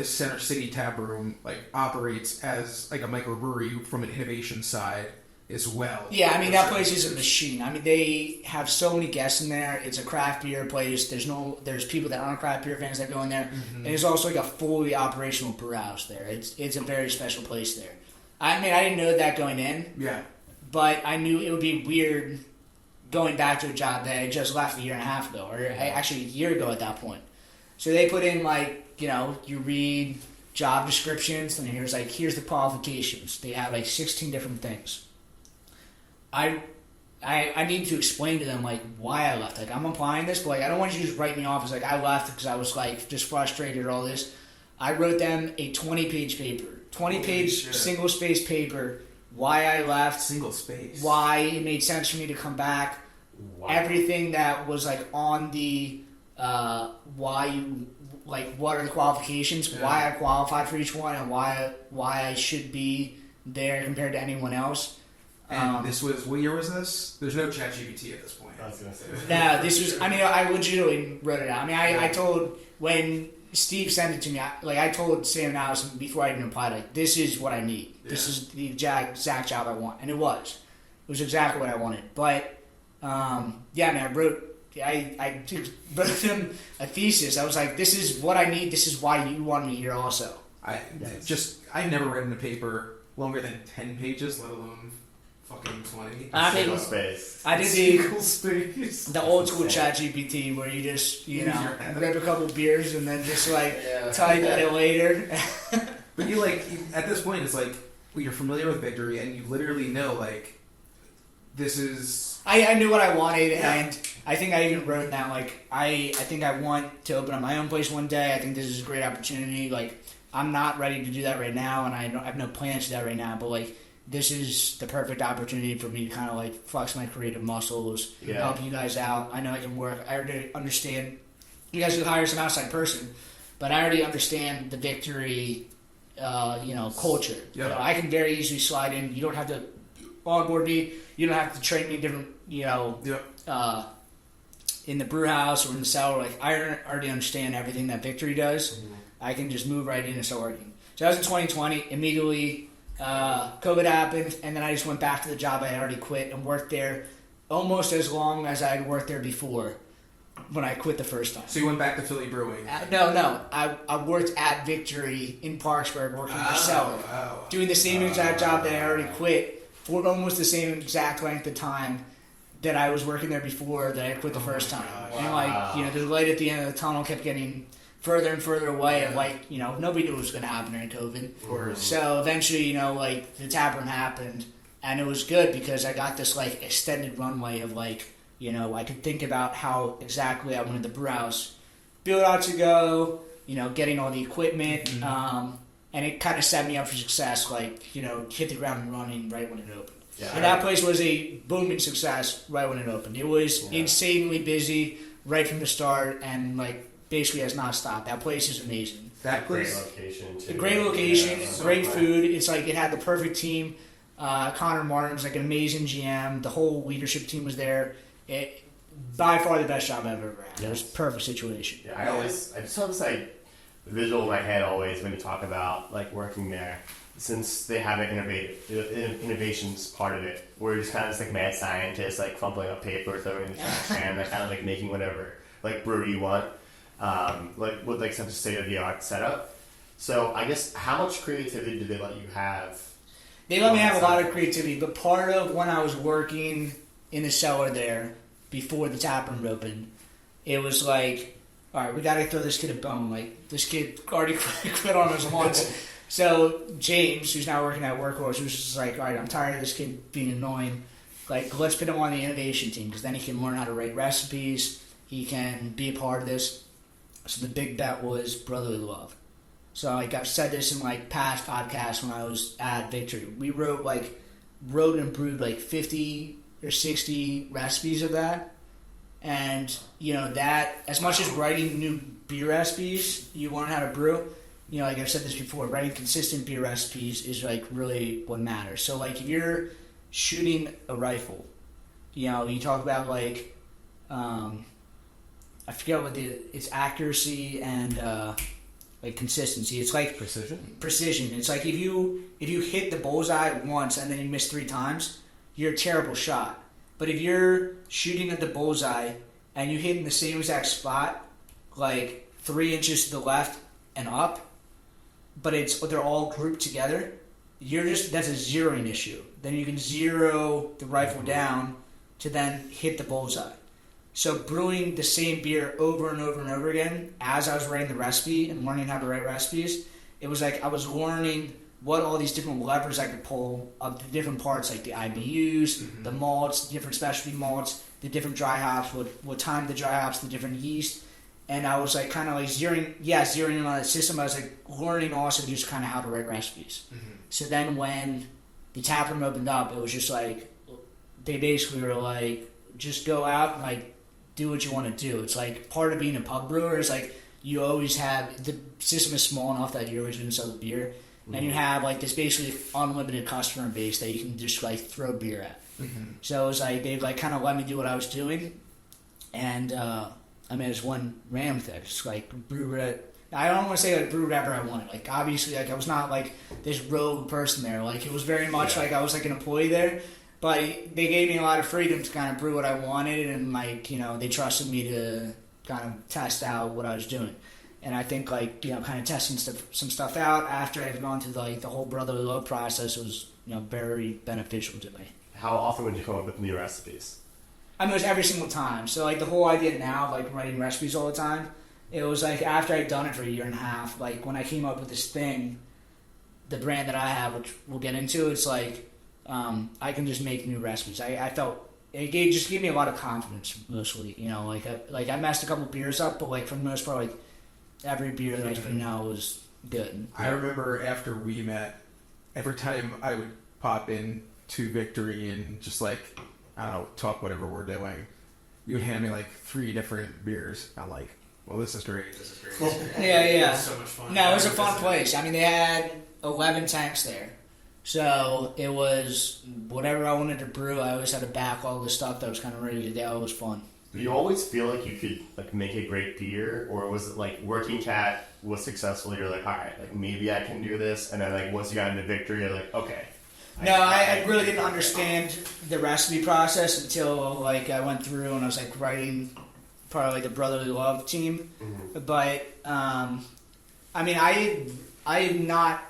Center City tap room like operates as like a microbrewery from an innovation side as well. Yeah, I mean that place is a machine. I mean they have so many guests in there. It's a craft beer place. There's people that aren't craft beer fans that go in there. Mm-hmm. And there's also like a fully operational brew house there. It's a very special place there. I mean I didn't know that going in. Yeah. But I knew it would be weird going back to a job that I just left a year and a half ago, or actually a year ago at that point. So they put in like, you know, you read job descriptions and here's the qualifications. They have like 16 different things. I need to explain to them like why I left. Like I'm applying this, but like I don't want you to just write me off as like I left because I was like just frustrated at all this. I wrote them a 20-page paper, 20-page single space paper. Why I left, single space. Why it made sense for me to come back. Wow. Everything that was like on the why you like what are the qualifications, why I qualified for each one, and why I should be there compared to anyone else. And this was, what year was this? There's no ChatGPT at this point. I was gonna say. No, this was. I mean, I legitimately wrote it out. I mean, I told when Steve sent it to me. I told Sam Allison before I even replied, like, this is what I need. Yeah. This is the exact job I want, and it was. It was exactly what I wanted. But yeah, man, I wrote him a thesis. I was like, this is what I need. This is why you want me here, also. I've never written a paper longer than 10 pages, let alone fucking 20. Single space. I did Single space. the old school ChatGPT where you just, grab a couple beers and then just type it later. But you at this point, it's like, well, you're familiar with Victory and you literally know, this is... I knew what I wanted, and I think I even wrote down, I think I want to open up my own place one day. I think this is a great opportunity. I'm not ready to do that right now, and I have no plans to do that right now, but, this is the perfect opportunity for me to kind of flex my creative muscles, help you guys out. I know I can work. I already understand. You guys could hire some outside person, but I already understand the Victory, culture. Yep. I can very easily slide in. You don't have to onboard me. You don't have to train me different. In the brew house or in the cellar. I already understand everything that Victory does. Mm-hmm. I can just move right in and start working. So that was in 2020. Immediately. COVID happened, and then I just went back to the job I had already quit and worked there almost as long as I had worked there before when I quit the first time. So you went back to Philly Brewing? No. I worked at Victory in Parksburg, working for cellar, doing the same exact job that I already quit for almost the same exact length of time that I was working there before that I quit the first time. Wow. And the light at the end of the tunnel kept getting further and further away of nobody knew what was going to happen during COVID. So eventually, the tap room happened, and it was good because I got this extended runway of I could think about how exactly I wanted the brew house built out to go, getting all the equipment, mm-hmm. And it kind of set me up for success, hit the ground running right when it opened. Yeah, and that place was a booming success right when it opened. It was insanely busy right from the start, and basically has not stopped. That place is amazing. That place, great location too. A great location, great food. It's it had the perfect team. Connor Martin's an amazing GM. The whole leadership team was there. By far the best job I've ever had. It was a perfect situation. Yeah, I just have this visual in my head always when you talk about working there, since they have an innovations part of it, where you're just kind of mad scientist, crumpling up paper, throwing in the trash can, kind of making whatever brewer you want. With such a state-of-the-art setup. So I guess how much creativity did they let you have? They let me have a lot of creativity, but part of when I was working in the cellar there before the tap room opened, it was all right, we got to throw this kid a bone. This kid already quit on us once. So James, who's now working at Workhorse, was just all right, I'm tired of this kid being annoying. Let's put him on the innovation team because then he can learn how to write recipes. He can be a part of this. So the big bet was brotherly love. So I've said this in past podcasts when I was at Victory. We wrote and brewed 50 or 60 recipes of that. And that, as much as writing new beer recipes, you learn how to brew. I've said this before, writing consistent beer recipes is really what matters. So if you're shooting a rifle, you talk about I forget what it's accuracy and consistency. It's precision. Precision. It's if you hit the bullseye once and then you miss 3 times, you're a terrible shot. But if you're shooting at the bullseye and you hit in the same exact spot, 3 inches to the left and up, but they're all grouped together, that's a zeroing issue. Then you can zero the rifle down to then hit the bullseye. So brewing the same beer over and over and over again as I was writing the recipe and learning how to write recipes, it was I was learning what all these different levers I could pull of the different parts, the IBUs, mm-hmm. the malts, the different specialty malts, the different dry hops, what time the dry hops, the different yeast. And I was zeroing in on the system. I was learning also just kind of how to write recipes. Mm-hmm. So then when the tap room opened up, it was just they basically were just go out and do what you want to do. It's part of being a pub brewer is you always have, the system is small enough that you always going to sell the beer. and you have like this basically unlimited customer base that you can just like throw beer at. So it was like they like kind of let me do what I was doing, and I just one ran with it. Just like BrewedAt. I don't want to say like brew whatever I wanted. Like obviously, like I was not like this rogue person there. Like it was very much like I was like an employee there. But they gave me a lot of freedom to kind of brew what I wanted, and like they trusted me to kind of test out what I was doing. And I think like kind of testing some stuff out after I'd gone through like the whole brotherly love process was very beneficial to me. How often would you come up with new recipes? I mean, it was every single time. So like the whole idea now of like writing recipes all the time, it was like after I'd done it for a year and a half, like when I came up with this thing, the brand that I have, which we'll get into, it's like I can just make new recipes. I felt it just gave me a lot of confidence mostly. Like I messed a couple beers up, but like for the most part, like every beer that I put out was good. I remember after we met, every time I would pop in to Victory and just like, I don't know, talk whatever we're doing, you would hand me like 3 different beers. I'm like, well, this is great. This is great. Yeah. It was so much fun. No, it was a fun place. I mean, they had 11 tanks there. So it was whatever I wanted to brew. I always had to back all the stuff that was kind of ready to go. It was fun. Do you always feel like you could like make a great beer, or was it like working cat was successful? You're like, all right, like maybe I can do this, and then like once you got into Victory, you're like, okay. No, I really didn't understand the recipe process until like I went through and I was like writing part of like the brotherly love team. Mm-hmm. But I mean, I had not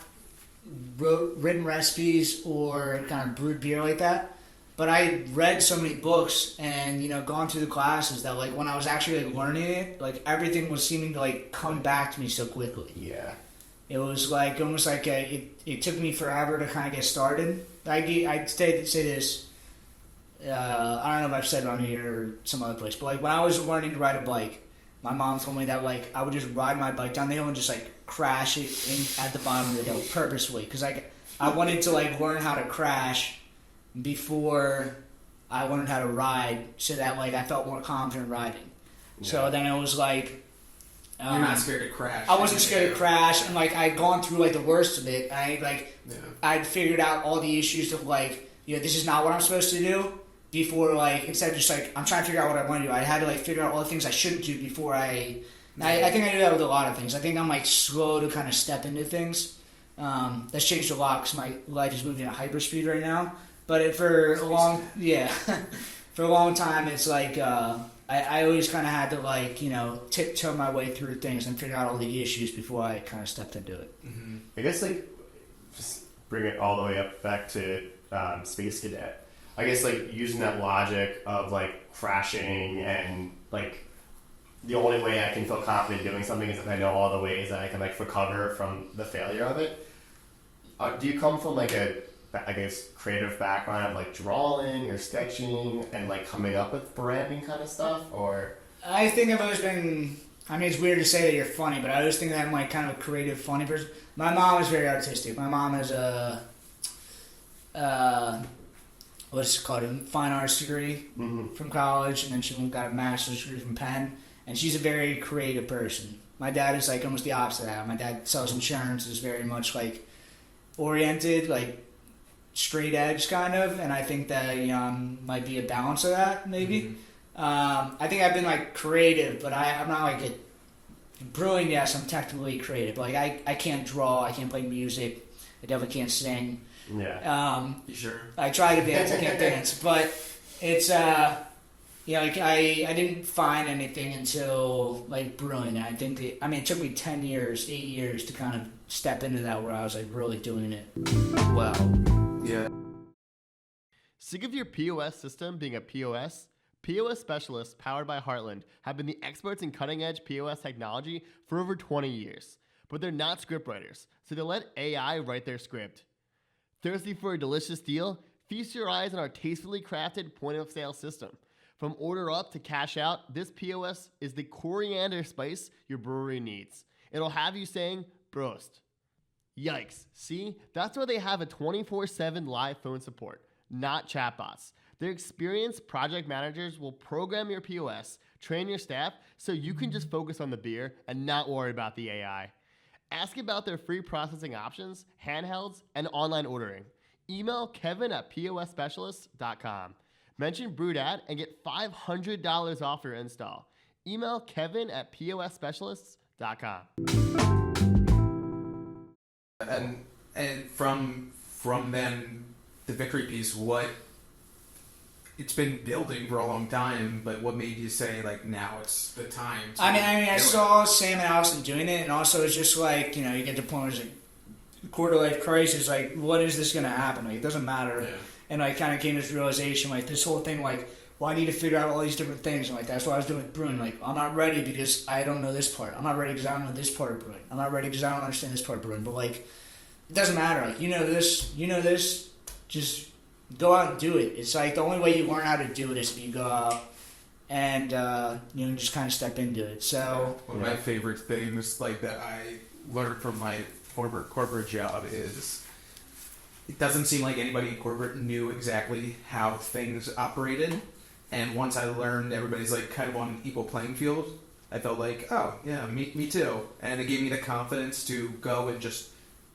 written recipes or kind of brewed beer like that. But I read so many books and gone through the classes that like when I was actually like learning it, like everything was seeming to like come back to me so quickly. Yeah. It was like almost like it took me forever to kind of get started. I'd say this. I don't know if I've said it on here or some other place, but like when I was learning to ride a bike, my mom told me that like I would just ride my bike down the hill and just like crash it in at the bottom of the hill purposely because I wanted to like learn how to crash before I learned how to ride, so that like I felt more confident riding. Yeah. So then it was like. You're not scared to crash. I wasn't scared to crash, and like I'd gone through like the worst of it. I'd figured out all the issues of like, this is not what I'm supposed to do. Before like instead of just like I'm trying to figure out what I want to do, I had to like figure out all the things I shouldn't do before I think I do that with a lot of things. I think I'm like slow to kind of step into things. That's changed a lot because my life is moving at hyperspeed right now. But for a long time, it's like. I always kind of had to like tiptoe my way through things and figure out all the issues before I kind of stepped into it. Mm-hmm. I guess like just bring it all the way up back to Space Cadet. I guess like using that logic of like crashing and like the only way I can feel confident doing something is if I know all the ways that I can like recover from the failure of it. Do you come from like a creative background of like drawing or sketching and like coming up with branding kind of stuff, or? I think I've always been. I mean, it's weird to say that you're funny, but I always think that I'm like kind of a creative, funny person. My mom is very artistic. My mom has a what's it called, a fine arts degree from college, and then she got a master's degree from Penn. And she's a very creative person. My dad is like almost the opposite of that. My dad sells insurance, is very much like oriented, like. Straight edge kind of, and I think that might be a balance of that maybe. Mm-hmm. I think I've been like creative, but I'm not like brewing. Yes, I'm technically creative. Like I can't draw, I can't play music, I definitely can't sing. Yeah. You sure? I try to dance, I can't dance, but it's like I didn't find anything until like brewing. I think it took me 8 years to kind of step into that where I was like really doing it well. Yeah. Sick of your POS system being a POS? POS Specialists, powered by Heartland, have been the experts in cutting-edge POS technology for over 20 years. But they're not scriptwriters, so they let AI write their script. Thirsty for a delicious deal? Feast your eyes on our tastefully crafted point-of-sale system. From order up to cash out, this POS is the coriander spice your brewery needs. It'll have you saying, Prost. Yikes. See? That's why they have a 24/7 live phone support, not chatbots. Their experienced project managers will program your POS, train your staff, so you can just focus on the beer and not worry about the AI. Ask about their free processing options, handhelds, and online ordering. Email Kevin at POS Specialists.com. Mention BrewedAt and get $500 off your install. Email Kevin at POS Specialists.com. And from then, the Victory piece, what it's been building for a long time, but what made you say, like, now it's the time to I saw Sam and Allison doing it, and also it's just like, you know, you get to the point where it's like, quarter life crisis, like, what is this going to happen? Like, it doesn't matter. Yeah. And I kind of came to this realization, like, this whole thing, like, well, I need to figure out all these different things. And, like, that's what I was doing with brewing. Like, I'm not ready because I don't know this part. I'm not ready because I don't know this part of brewing. I'm not ready because I don't understand this part of brewing. But, like, it doesn't matter. Like, you know this, just go out and do it. It's like the only way you learn how to do it is if you go out and, just kind of step into it. So, one of my favorite things, like, that I learned from my former corporate job is it doesn't seem like anybody in corporate knew exactly how things operated. And once I learned everybody's, like, kind of on an equal playing field, I felt like, oh, yeah, me too. And it gave me the confidence to go and just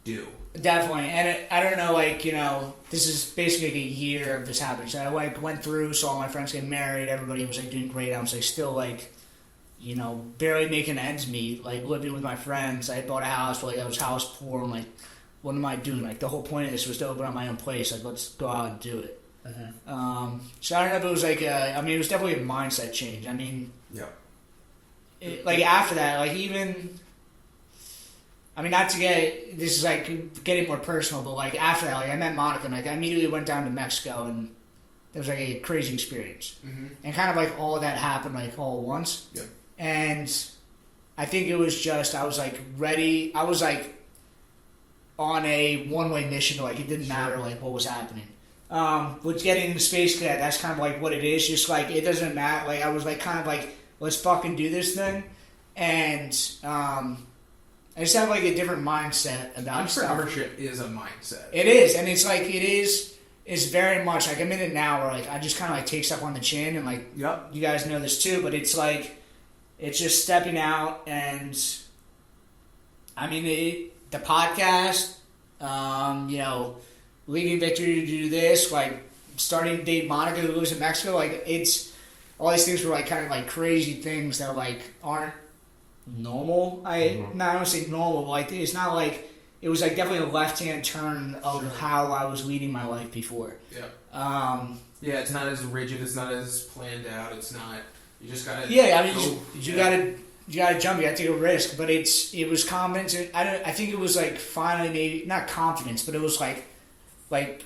do. Definitely. And I don't know, like, you know, this is basically like a year of this happening. So I, like, went through, saw my friends get married. Everybody was, like, doing great. I was, like, still, like, you know, barely making ends meet, like, living with my friends. I bought a house, but, like, I was house poor. I'm like, what am I doing? Like, the whole point of this was to open up my own place. Like, let's go out and do it. So I don't know if it was, like, it was definitely a mindset change. I mean, yeah. Like, after that, like, even, not to get, this is, like, getting more personal, but, like, after that, like, I met Monica, and, like, I immediately went down to Mexico, and it was, like, a crazy experience. Mm-hmm. And kind of, like, all of that happened, like, all at once. Yeah. And I think it was just, I was, like, ready. I was, like, on a one-way mission to, like, it didn't matter, like, what was happening. With getting the Space Cadet, that's kind of, like, what it is. Just, like, it doesn't matter. Like, I was, like, kind of, like, let's fucking do this thing. And I just have, like, a different mindset about Entrepreneurship is a mindset. It is. And it's, like, it's very much, like, I'm in it now where, like, I just kind of, like, take stuff on the chin. And, like, yep. You guys know this, too. But it's, like, it's just stepping out and, the podcast, leaving Victory to do this, like, starting to date Monica who lives in Mexico, like, it's, all these things were, like, kind of, like, crazy things that, like, aren't normal. I don't say normal, but, like, it's not, like, it was, like, definitely a left-hand turn of how I was leading my life before. Yeah. It's not as rigid, it's not as planned out, it's not, you just gotta you gotta jump, you gotta take a risk, but it was confidence. I think it was, like, finally, maybe not confidence, but it was like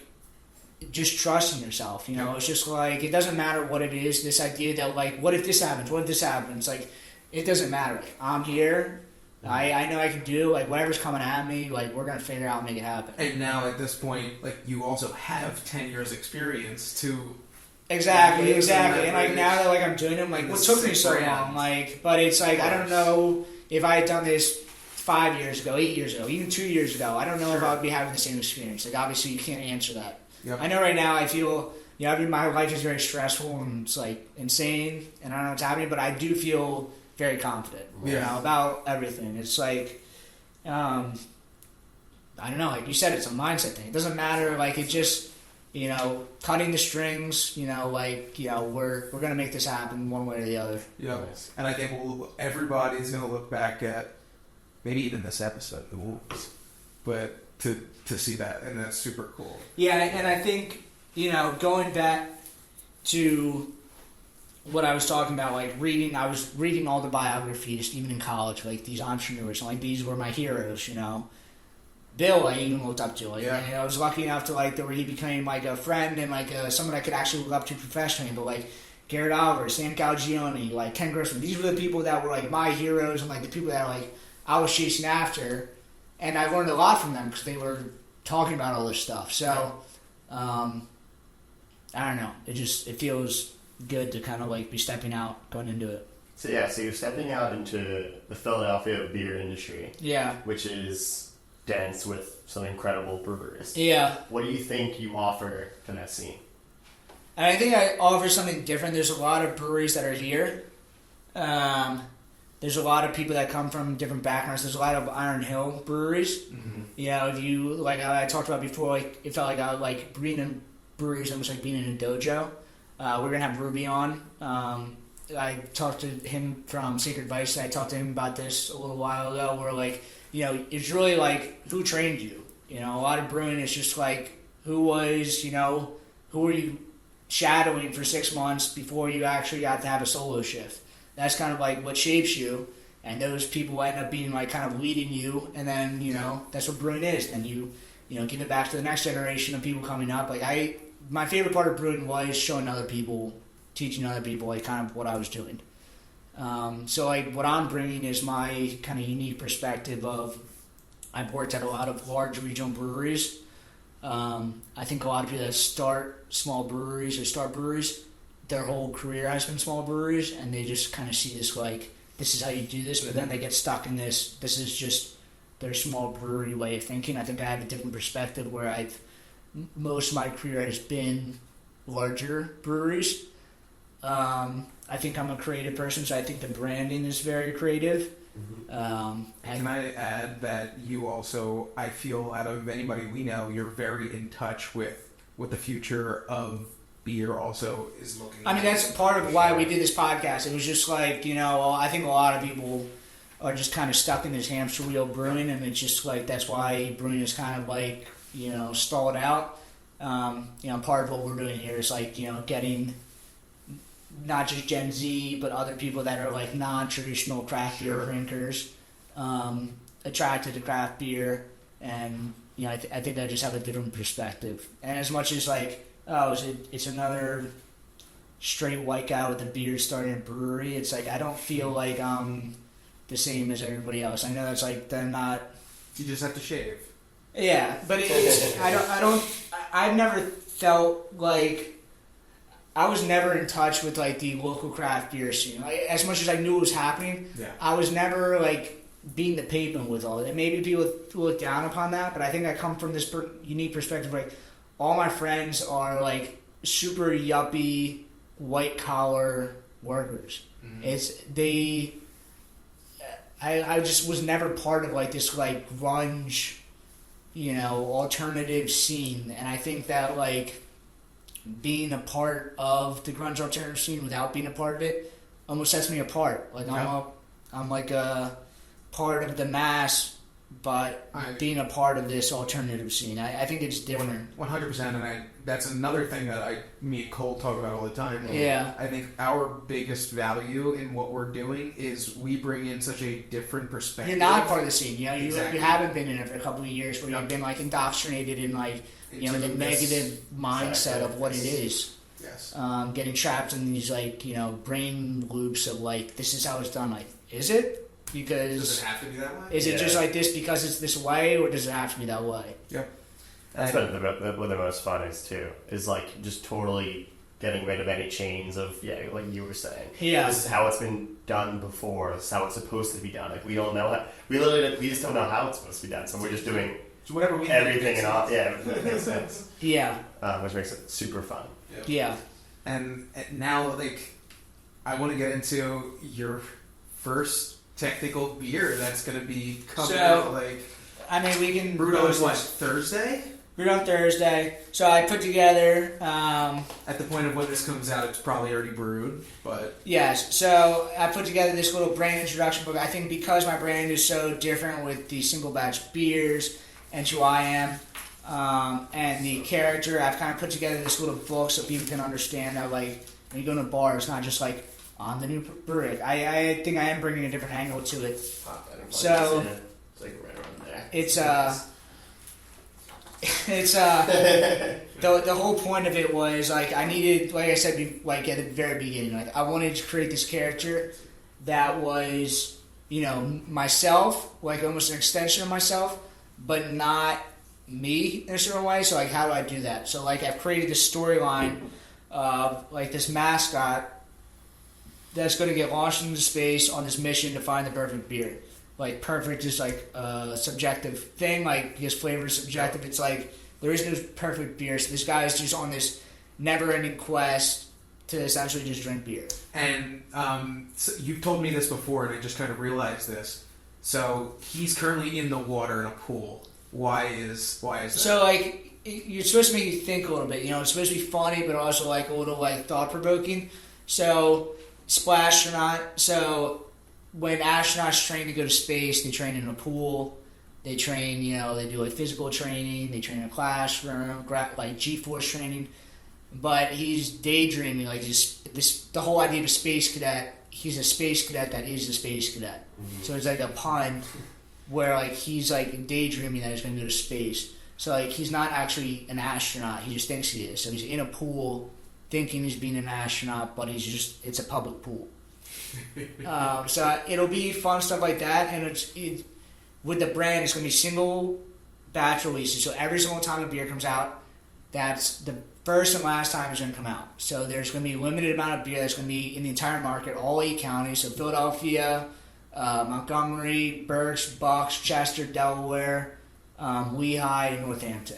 just trusting yourself, you know. It's just like, it doesn't matter what it is, this idea that, like, what if this happens, like, it doesn't matter. Like, I'm here, I know I can do, like, whatever's coming at me, like, we're gonna figure out and make it happen. And now at this point, like, you also have 10 years experience to Exactly. And, like, now that, like, I'm doing it, like, what took me so long? Like, but it's like, I don't know if I had done this 5 years ago, 8 years ago, even 2 years ago. I don't know if I would be having the same experience. Like, obviously, you can't answer that. Yep. I know right now I feel, my life is very stressful and it's, like, insane, and I don't know what's happening, but I do feel very confident, about everything. It's like, I don't know, like you said, it's a mindset thing. It doesn't matter, like, it just, cutting the strings, we're going to make this happen one way or the other. Yeah. And I think everybody's going to look back at maybe even this episode, the Wolves, but to see that, and that's super cool. Yeah, and I think, going back to what I was talking about, like, I was reading all the biographies, even in college, like, these entrepreneurs, and, like, these were my heroes, Bill, I even looked up to. Like, I was lucky enough to, like, where he became, like, a friend and, like, someone I could actually look up to professionally. But, like, Garrett Oliver, Sam Calagione, like, Ken Grissom, these were the people that were, like, my heroes and, like, the people that, like, I was chasing after. And I learned a lot from them because they were talking about all this stuff. So, I don't know. It feels good to kind of, like, be stepping out, going into it. So you're stepping out into the Philadelphia beer industry. Yeah. Which is dense with some incredible brewers. Yeah. What do you think you offer to that scene? And I think I offer something different. There's a lot of breweries that are here that there's a lot of people that come from different backgrounds. There's a lot of Iron Hill breweries. Mm-hmm. You know, if you like I talked about before, like it felt like I like being in breweries almost like being in a dojo. We're gonna have Ruby on. I talked to him from Sacred Vice. I talked to him about this a little while ago. Where like, you know, it's really like who trained you. You know, a lot of brewing is just like who were you shadowing for 6 months before you actually got to have a solo shift. That's kind of like what shapes you, and those people end up being like kind of leading you, and then, you know, that's what brewing is. And you know, give it back to the next generation of people coming up. Like my favorite part of brewing was showing other people, teaching other people, like kind of what I was doing. So like what I'm bringing is my kind of unique perspective of, I've worked at a lot of large regional breweries. I think a lot of people that start small breweries or start breweries, their whole career has been small breweries, and they just kind of see this like, this is how you do this, but then they get stuck in this is just their small brewery way of thinking. I think I have a different perspective where most of my career has been larger breweries. I think I'm a creative person, so I think the branding is very creative. Can I add that you also, I feel out of anybody we know, you're very in touch with what the future of beer also is looking like. I mean, that's part of why we did this podcast. It was just like, you know, I think a lot of people are just kind of stuck in this hamster wheel brewing, and it's just like, that's why brewing is kind of like, you know, stalled out. You know, part of what we're doing here is like, you know, getting not just Gen Z, but other people that are like non-traditional craft beer drinkers attracted to craft beer, and you know, I think they just have a different perspective. And as much as like, it's another straight white guy with a beer starting a brewery, it's like I don't feel like I'm the same as everybody else. I know that's like they're not. You just have to shave. Yeah, but I've never felt like. I was never in touch with like the local craft beer scene. Like, as much as I knew it was happening, I was never like being the pavement with all of it. Maybe people look down upon that, but I think I come from this unique perspective. Like, all my friends are like super yuppie, white collar workers. Mm-hmm. I just was never part of like this like grunge, you know, alternative scene, and I think that like. Being a part of the grunge alternative scene without being a part of it almost sets me apart. Like I'm like a part of the mass, but being a part of this alternative scene, I think it's different. 100%, and that's another thing that me and Cole talk about all the time. Yeah. I think our biggest value in what we're doing is we bring in such a different perspective. You're not a part of the scene, you know. Exactly. You haven't been in it for a couple of years, where you've been like indoctrinated in like, you know, the negative mindset of what it is. Yes. Getting trapped in these like, you know, brain loops of like, this is how it's done. Like, is it? Because does it have to be that way? Is it just like this because it's this way, or does it have to be that way? Yep. That's what the most fun is too. Is like just totally getting rid of any chains of like you were saying. Yeah. This is how it's been done before. This is how it's supposed to be done. Like we don't know how. We just don't know how it's supposed to be done. So we're just doing. So whatever we everything and all, it makes sense. Yeah. Which makes it super fun. Yeah. And now, like, I want to get into your first technical beer that's going to be coming out. Like, I mean, we can brewed on what, Thursday? Brewed on Thursday. So I put together. At the point of when this comes out, it's probably already brewed, but yes. So I put together this little brand introduction book. I think because my brand is so different with the single batch beers. And who I am, and the character, I've kind of put together this little book so people can understand that, like, when you go to a bar, it's not just like, I'm the new brewer. I think I am bringing a different angle to it. So, it's like right around there. The whole point of it was, like, I needed, like I said, like, at the very beginning, like, I wanted to create this character that was, you know, myself, like, almost an extension of myself, but not me in a certain way. So like, how do I do that? So like, I've created this storyline of like this mascot that's going to get launched into space on this mission to find the perfect beer. Like, perfect is like a subjective thing. Like, his flavor is subjective. It's like there is no perfect beer. So this guy is just on this never-ending quest to essentially just drink beer. And so you told me this before, and I just kind of realized this. So he's currently in the water in a pool. Why is that? So like, you're supposed to make you think a little bit. You know, it's supposed to be funny, but also like a little like thought provoking. So Splastronaut. So when astronauts train to go to space, they train in a pool. They train, you know, they do like physical training. They train in a classroom, like G-force training. But he's daydreaming, like the whole idea of a space cadet. He's a space cadet that is a space cadet. Mm-hmm. So it's like a pun where like he's like daydreaming that he's going to go to space. So like he's not actually an astronaut. He just thinks he is. So he's in a pool thinking he's being an astronaut, but it's a public pool. So it'll be fun stuff like that, and with the brand, it's going to be single batch releases. So every single time a beer comes out, that's the first and last time it's going to come out. So there's going to be a limited amount of beer that's going to be in the entire market, all 8 counties. So Philadelphia, Montgomery, Berks, Bucks, Chester, Delaware, Lehigh, and Northampton.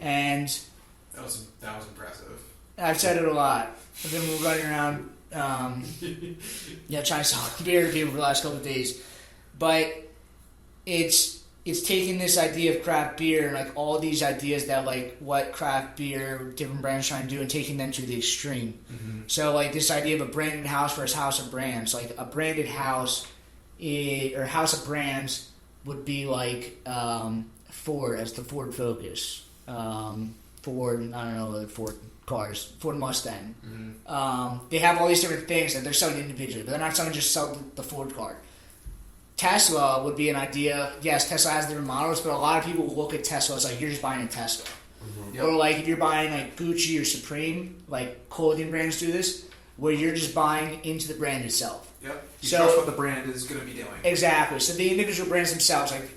And that was impressive. I've said it a lot. I've been running around, trying to sell beer to people for the last couple of days. But it's taking this idea of craft beer and like all these ideas that like what craft beer different brands trying to do and taking them to the extreme. Mm-hmm. So like this idea of a branded house versus house of brands. Like a branded house or house of brands would be like Ford as the Ford Focus, Ford cars, Ford Mustang. Mm-hmm. They have all these different things that they're selling individually, but they're not selling just the Ford car. Tesla would be an idea. Yes, Tesla has different models, but a lot of people look at Tesla as like you're just buying a Tesla. Mm-hmm. Yep. Or like if you're buying like Gucci or Supreme, like clothing brands do this, where you're just buying into the brand itself. Yep. You trust what the brand is going to be doing. Exactly. So the individual brands themselves, like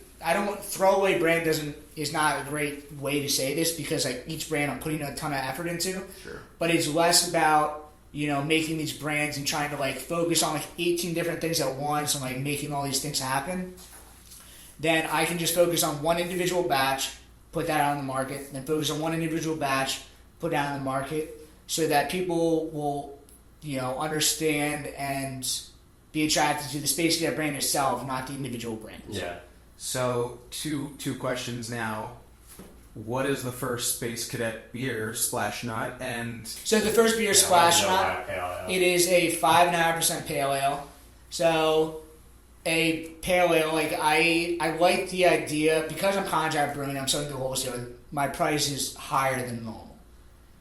throwaway brand is not a great way to say this because like each brand I'm putting a ton of effort into. Sure. But it's less about making these brands and trying to like focus on like 18 different things at once and like making all these things happen. Then I can just focus on one individual batch, put that out on the market, then focus on one individual batch, put that on the market, so that people will, understand and be attracted to the Space Cadet brand itself, not the individual brands. Yeah. So two questions now. What is the first Space Cadet beer, Splash Nut? And so the first beer, Splash Nut, it is a 5.5% pale ale. So a pale ale, like I like the idea, because I'm contract brewing, I'm selling to wholesaler, my price is higher than normal.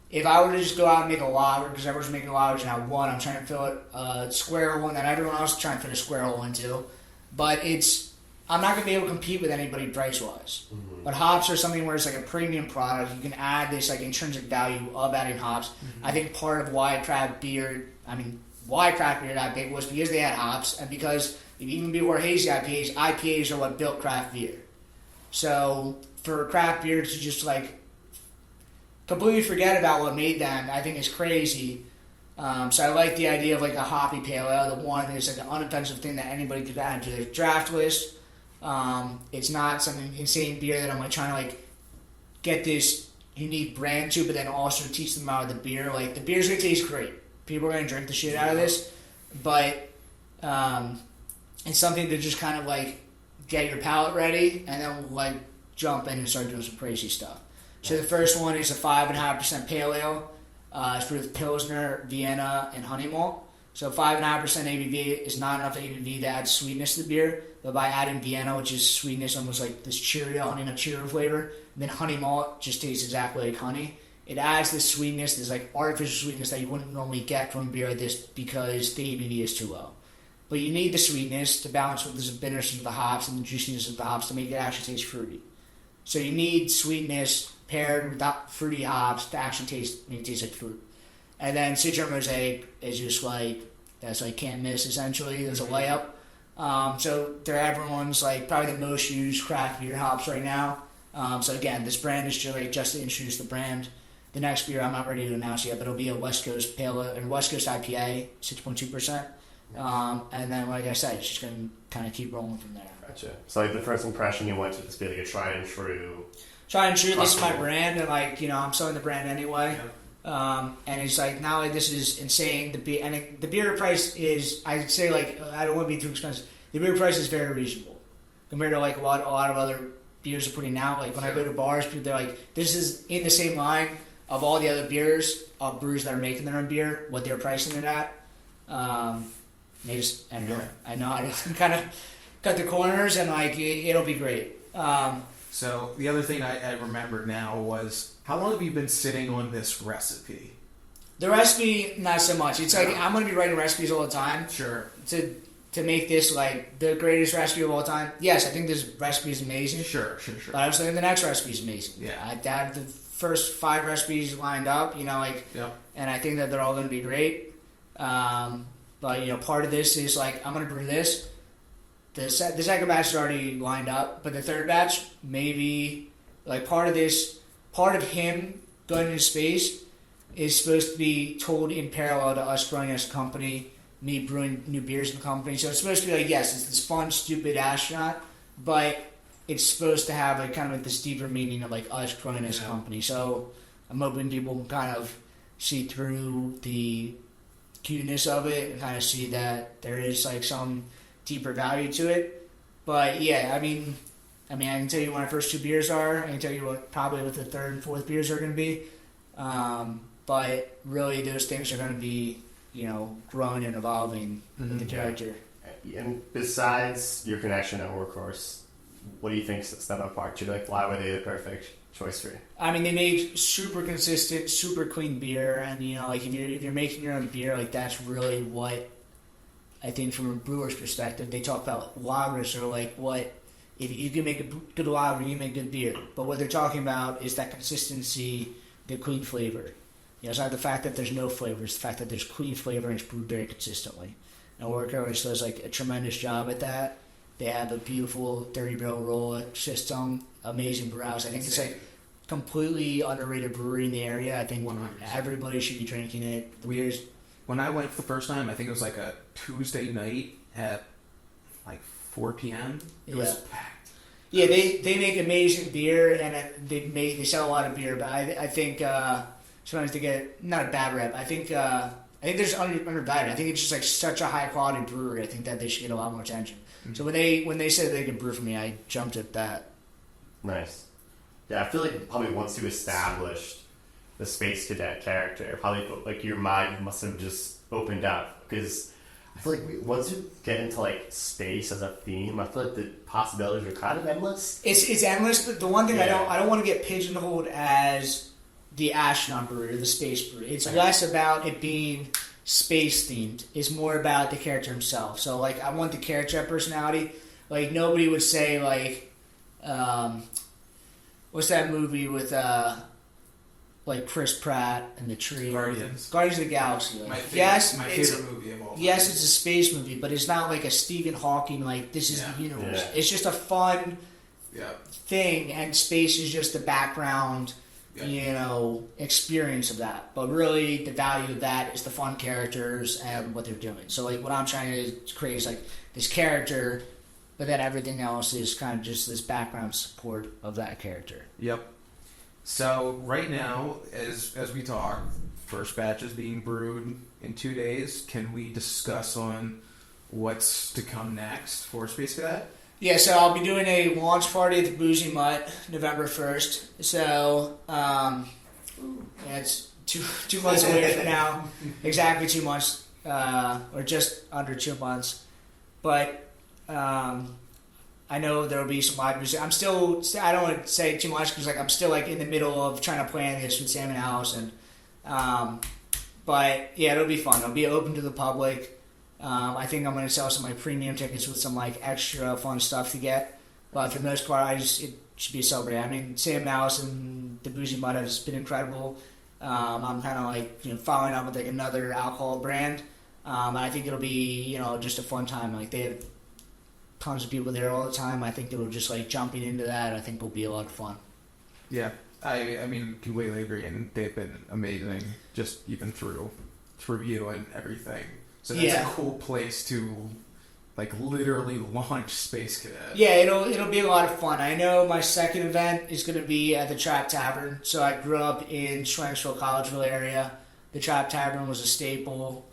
If I were to just go out and make a lager, because everyone's making lagers now, I'm trying to fill it a square hole, and then everyone else is trying to fit a square hole into. But I'm not going to be able to compete with anybody price-wise. Mm-hmm. But hops are something where it's like a premium product. You can add this like intrinsic value of adding hops. Mm-hmm. I think part of why craft beer got big was because they had hops, and because even before hazy IPAs are what built craft beer. So for craft beer to just like completely forget about what made them, I think is crazy. So I like the idea of like a hoppy pale ale. The one is like an unoffensive thing that anybody could add to their draft list. It's not some insane beer that I'm like trying to like get this unique brand to, but then also teach them about the beer. Like the beer's gonna taste great. People are gonna drink the shit out of this, but it's something to just kind of like get your palate ready, and then we'll like jump in and start doing some crazy stuff. So the first one is a 5.5% pale ale. It's with Pilsner, Vienna, and honey malt. So 5.5% ABV is not enough ABV to add sweetness to the beer, but by adding Vienna, which is sweetness, almost like this honey nut Cheerio flavor, and then honey malt just tastes exactly like honey. It adds this sweetness, this like artificial sweetness that you wouldn't normally get from a beer like this because the ABV is too low. But you need the sweetness to balance with the bitterness of the hops and the juiciness of the hops to make it actually taste fruity. So you need sweetness paired with fruity hops to actually make it taste like fruit. And then Citron Mosaic is just like, that's like can't miss essentially. There's a layup. So they're everyone's like probably the most used craft beer hops right now. So again, this brand is just to introduce the brand. The next beer I'm not ready to announce yet, but it'll be a West Coast Pale Ale and West Coast IPA, 6.2%. And then, like I said, it's just going to kind of keep rolling from there. Gotcha. So like the first impression you want to just be like a tried and true. This is my brand, and like I'm selling the brand anyway. And it's like, not like this is insane. The beer price is, I'd say, like, I don't want to be too expensive. The beer price is very reasonable compared to like a lot of other beers are putting out. Like when I go to bars, people, they're like, this is in the same line of all the other beers of brewers that are making their own beer, what they're pricing it at. They just, I know I just kind of cut the corners, and like it'll be great. So the other thing I remember now was, how long have you been sitting on this recipe? The recipe, not so much. It's like I'm going to be writing recipes all the time. Sure. To make this like the greatest recipe of all time. Yes, I think this recipe is amazing. Sure. But I was thinking the next recipe is amazing. Yeah. I have the first 5 recipes lined up, and I think that they're all going to be great. But part of this is like, I'm going to brew this. The second batch is already lined up, but the third batch, maybe, like part of him going into space is supposed to be told in parallel to us growing as a company, me brewing new beers in the company. So it's supposed to be like, yes, it's this fun, stupid astronaut, but it's supposed to have like kind of like this deeper meaning of like us growing as a company. So I'm hoping people can kind of see through the cuteness of it and kind of see that there is like some deeper value to it. But yeah, I mean, I can tell you what my first 2 beers are. I can tell you what the third and fourth beers are going to be. But really, those things are going to be, growing and evolving with the character. And besides your connection at Workhorse, what do you think set them apart? Why were they the perfect choice for you? I mean, they make super consistent, super clean beer, and like if you're making your own beer, like that's really what I think from a brewer's perspective. They talk about lagers or like what if you can make a good lager, you can make good beer. But what they're talking about is that consistency, the clean flavor. It's not the fact that there's no flavor, it's the fact that there's clean flavor and it's brewed very consistently. And Workhorse does like a tremendous job at that. They have a beautiful 30 barrel roll system, amazing brew house. I think it's like completely underrated brewery in the area. I think 100%. Everybody should be drinking it. When I went for the first time, I think it was like a Tuesday night at like 4 p.m. It was packed. Yeah, they make amazing beer, and they sell a lot of beer. But I think sometimes they get not a bad rep. I think they're just undervalued. I think it's just like such a high quality brewery. I think that they should get a lot more attention. Mm-hmm. So when they said they could brew for me, I jumped at that. Nice. Yeah, I feel like probably once you established the Space Cadet character, probably like your mind must have just opened up, because I feel like once you get into like space as a theme, I feel like the possibilities are kind of endless. It's endless, but the one thing I don't want to get pigeonholed as the astronaut brewery or the space brewery. It's less about it being space themed. It's more about the character himself. So like, I want the character personality. Like nobody would say like, what's that movie with like Chris Pratt and the tree? Guardians of the Galaxy. Like, my favorite movie of all time. Yes, it's a space movie, but it's not like a Stephen Hawking, like this is the universe. Yeah. It's just a fun thing, and space is just the background experience of that. But really, the value of that is the fun characters and what they're doing. So like, what I'm trying to create is like this character, but then everything else is kind of just this background support of that character. Yep. So right now, as we talk, first batch is being brewed in 2 days. Can we discuss on what's to come next for Space Cadet? Yeah, so I'll be doing a launch party at the Boozy Mutt November 1st. So it's two months away from now. Exactly 2 months, or just under 2 months. But I know there will be some live music. I don't want to say too much because like I'm still like in the middle of trying to plan this with Sam and Allison. But yeah, it'll be fun. It'll be open to the public. I think I'm going to sell some of my premium tickets with some like extra fun stuff to get. But for the most part, it should be a celebration. I mean, Sam and Allison, the Boozy Mud has been incredible. I'm kind of like following up with like another alcohol brand. And I think it'll be just a fun time. Like they have tons of people there all the time. I think it'll just like jumping into that. I think will be a lot of fun. Yeah, I mean, completely agree. And they've been amazing, just even through you and everything. So that's a cool place to like literally launch Space Cadet. Yeah, it'll be a lot of fun. I know my second event is going to be at the Trap Tavern. So I grew up in Schwenksville, Collegeville area. The Trap Tavern was a staple.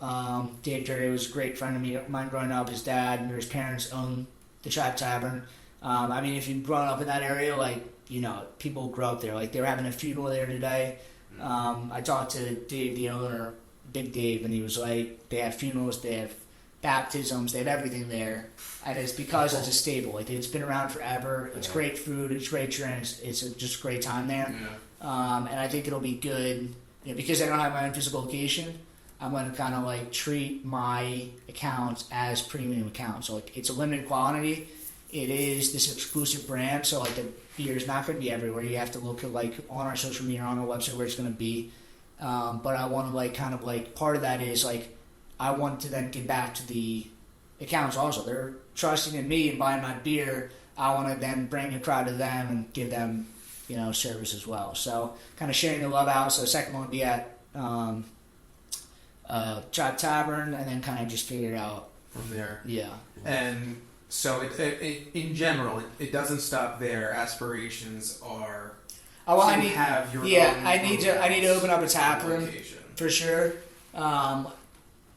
Dave Dirty was a great friend of mine growing up. His dad and his parents owned the Trap Tavern. I mean, if you've grown up in that area, like, you know, people grow up there. Like, they were having a funeral there today. I talked to Dave, the owner, Big Dave, and he was like, they have funerals, they have baptisms, they have everything there. And it's because it's a staple. Like, it's been around forever. It's great food, it's great drinks. It's just a great time there. And I think it'll be good. You know, because I don't have my own physical location, I'm going to kind of like treat my accounts as premium accounts. So like, it's a limited quantity. It is this exclusive brand, so like the beer is not going to be everywhere. You have to look at like on our social media, on our website where it's going to be. But I want to like kind of like part of that is like I want to then give back to the accounts also. They're trusting in me and buying my beer. I want to then bring a crowd to them and give them, you know, service as well. So kind of sharing the love out. So the second one will be at Trap Tavern, and then kind of just figure it out from there. Yeah. And so it in general, it doesn't stop there. Aspirations are I need have your I need to open up a tap room location. For sure. Not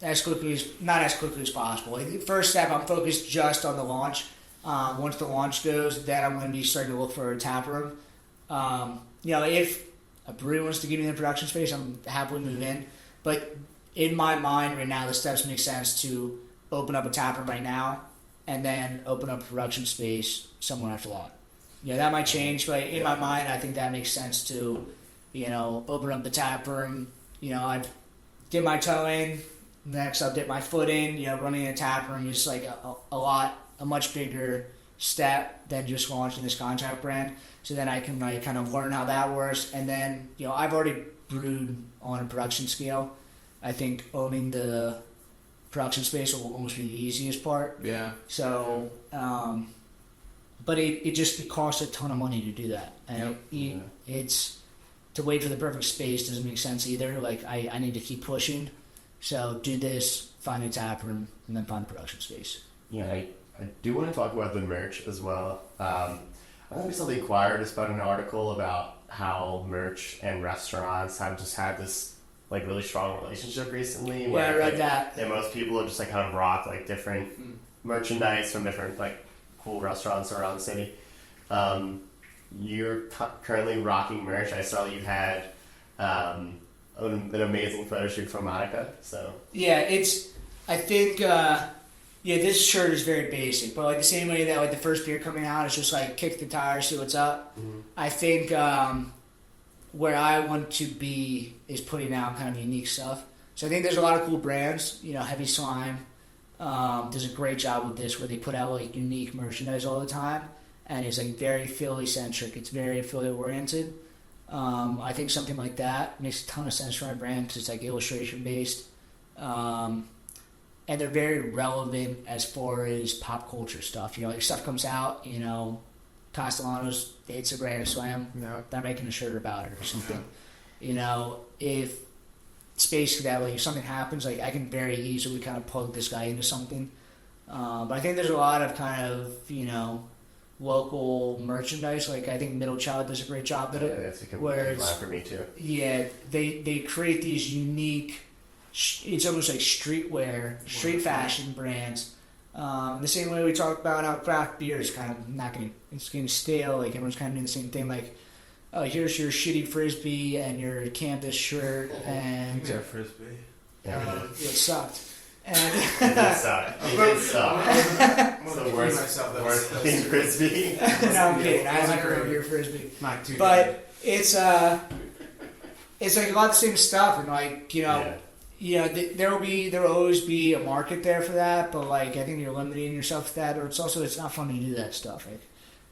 as quickly as possible. Like, the first step, I'm focused just on the launch. Once the launch goes, then I'm going to be starting to look for a tap room. You know, if a brewery wants to give me the production space, I'm happily move in. But in my mind right now, the steps make sense to open up a tap room right now and then open up a production space somewhere after that. Yeah, that might change, but in my mind, I think that makes sense to, you know, open up the tap room. You know, I've dipped my toe in. Next, I'll dip my foot in. You know, running a tap room is like a much bigger step than just launching this contract brand. So then I can like kind of learn how that works. And then, you know, I've already brewed on a production scale. I think owning the production space will almost be the easiest part. Yeah. So, but it costs a ton of money to do that. And it's to wait for the perfect space doesn't make sense either. Like, I need to keep pushing. So do this, find a tap room, and then find a production space. Yeah, I do want to talk about the merch as well. I recently just found an article about how merch and restaurants have just had this like really strong relationship recently. Yeah, I read that. Yeah, most people have just like kind of rock like different merchandise from different like cool restaurants around the city. You're currently rocking merch. I saw you had an amazing photo shoot from Monica. So yeah, I think this shirt is very basic, but like the same way that like the first beer coming out is just like kick the tires, see what's up. Mm-hmm. I think where I want to be is putting out kind of unique stuff. So I think there's a lot of cool brands. You know, Heavy Slime does a great job with this, where they put out like unique merchandise all the time, and it's like very Philly centric. It's very Philly oriented. I think something like that makes a ton of sense for my brand because it's like illustration based. And they're very relevant as far as pop culture stuff. You know, like stuff comes out, you know, Castellanos dates a Grand Slam. No. They're making a shirt about it or something. You know, if Space Cadet, like if something happens, like I can very easily kind of plug this guy into something. But I think there's a lot of kind of, you know, local merchandise. Like I think Middle Child does a great job at it. Yeah, that's a good line for me too. Yeah, they create these unique. It's almost like streetwear, street fashion brands. The same way we talk about how craft beer is kind of it's getting stale. Like everyone's kind of doing the same thing. Like, oh, here's your shitty frisbee and your campus shirt and except frisbee. It sucked. And it sucked. It sucked. One of the worst thing frisbee. No, I'm kidding. I like your frisbee. Not too. But it's like a lot of the same stuff, and like you know. Yeah. Yeah, there will always be a market there for that, but like I think you're limiting yourself to that, or it's not fun to do that stuff. Like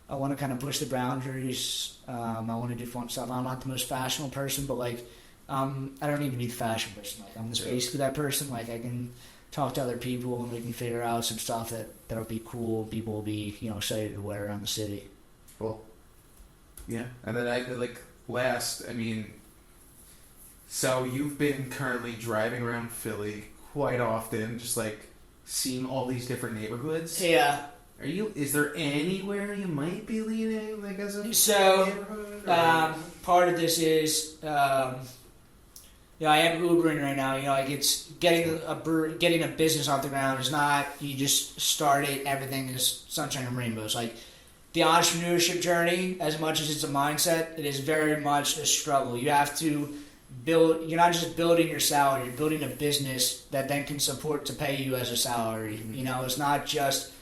I want to kind of push the boundaries. I want to do fun stuff. I'm not the most fashionable person, but like I don't even need the fashion person. Like I'm just basically that person. Like I can talk to other people and we can figure out some stuff that'll be cool. People will be excited to wear around the city. Cool. Yeah, and then so you've been currently driving around Philly quite often, just like seeing all these different neighborhoods. Yeah. Is there anywhere you might be leaning, like as a neighborhood? Part of this is, I am Ubering right now. Like it's getting a business off the ground is not you just start it. Everything is sunshine and rainbows. Like the entrepreneurship journey, as much as it's a mindset, it is very much a struggle. You have to build. You're not just building your salary. You're building a business that then can support to pay you as a salary. It's not just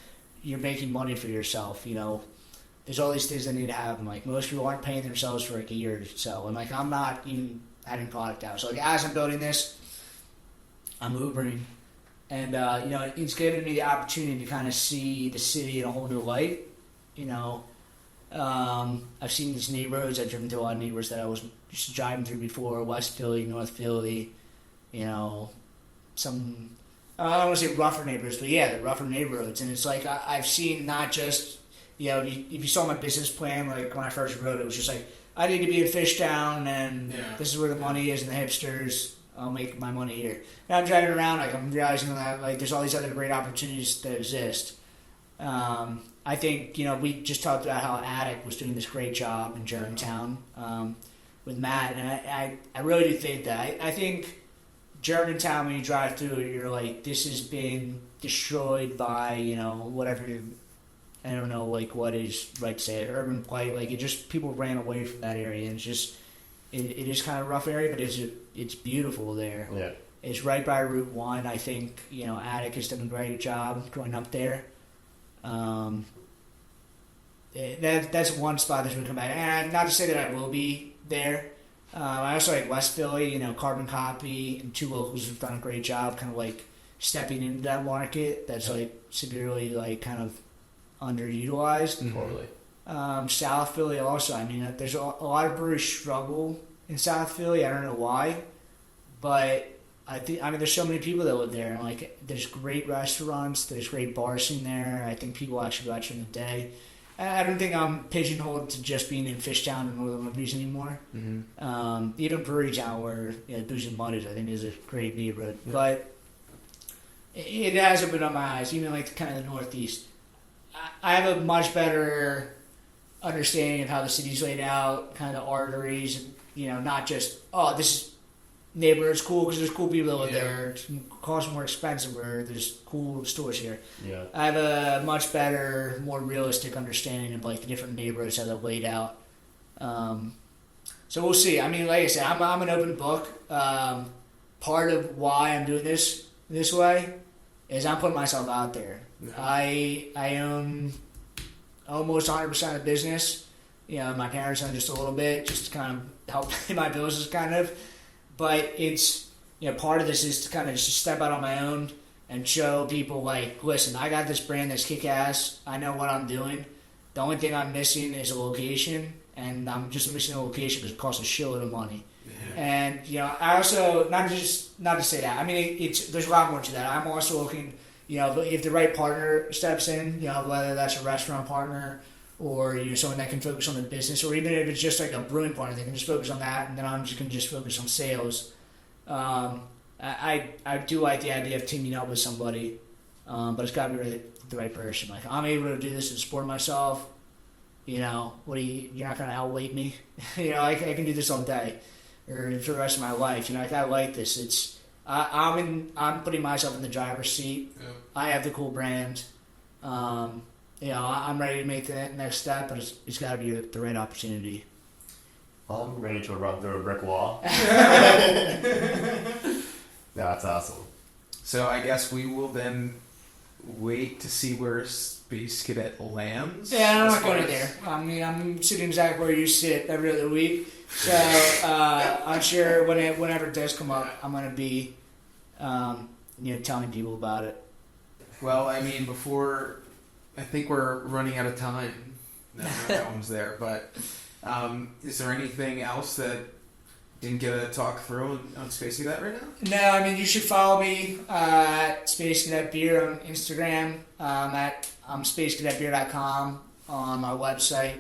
you're making money for yourself. There's all these things that need to happen. Like most people aren't paying themselves for like a year or so, and like I'm not even having product out. So like as I'm building this, I'm Ubering, and it's given me the opportunity to kind of see the city in a whole new light. I've seen these neighborhoods. I've driven to a lot of neighborhoods that I was just driving through before: West Philly, North Philly. Some I don't want to say rougher neighborhoods, but yeah, the rougher neighborhoods. And it's like I've seen not just if you saw my business plan, like when I first wrote it, it was just like I need to be in Fishtown, and this is where the money is, and the hipsters. I'll make my money here. And I'm driving around, like I'm realizing that like there's all these other great opportunities that exist. I think we just talked about how Attic was doing this great job in Germantown with Matt, and I really do think that. I think Germantown, when you drive through it, you're like, this has been destroyed by whatever. I don't know, like what is right to say, urban blight. Like it just people ran away from that area, and it's just it is kind of a rough area, but it's beautiful there. Yeah, it's right by Route 1. I think Attic has done a great job going up there. That's one spot that's going to come back. And not to say that I will be there. I also like West Philly, Carbon Copy, and two locals who've done a great job kind of like stepping into that market that's like severely like kind of underutilized. Totally. South Philly also. I mean, there's a lot of breweries struggle in South Philly. I don't know why, but there's so many people that live there. And like, there's great restaurants, there's great bars scene there. I think people actually go out during the day. I don't think I'm pigeonholed to just being in Fishtown and Northern Liberties anymore. Mm-hmm. Even Brewery Town, where Booze and Buddies, I think is a great neighborhood. Yeah. But it has opened up my eyes, even like kind of the Northeast. I have a much better understanding of how the city's laid out, kind of arteries, and not just this neighborhood's cool because there's cool people that live there. It costs more expensive where there's cool stores here. Yeah, I have a much better, more realistic understanding of like the different neighborhoods how they're laid out. So we'll see. I mean, like I said, I'm an open book. Part of why I'm doing this way is I'm putting myself out there. Yeah. I own almost 100% of the business. My parents own just a little bit, just to kind of help pay my bills, kind of. But it's, part of this is to kind of just step out on my own and show people, like, listen, I got this brand that's kick-ass. I know what I'm doing. The only thing I'm missing is a location, and I'm just missing a location because it costs a shitload of money. Yeah. And, I also, not to say that, I mean, there's a lot more to that. I'm also looking, if the right partner steps in, whether that's a restaurant partner or someone that can focus on the business, or even if it's just like a brewing partner, they can just focus on that, and then I'm just going to just focus on sales. I do like the idea of teaming up with somebody, but it's got to be really the right person. Like, I'm able to do this and support myself. You're not going to outweight me. I can do this all day or for the rest of my life. I like this. I'm putting myself in the driver's seat. Yeah. I have the cool brand. I'm ready to make that next step, but it's got to be the right opportunity. I'm ready to run through a brick wall. That's awesome. So I guess we will then wait to see where Space Cadet lands. Yeah, I'm not going there. I mean, I'm sitting exactly where you sit every other week. So I'm sure whenever it does come up, I'm going to be telling people about it. Well, I mean, I think we're running out of time. No, that one's there. But is there anything else that didn't get a talk through on Space Cadet right now? No, I mean, you should follow me at Space Cadet Beer on Instagram, at spacecadetbeer.com on my website.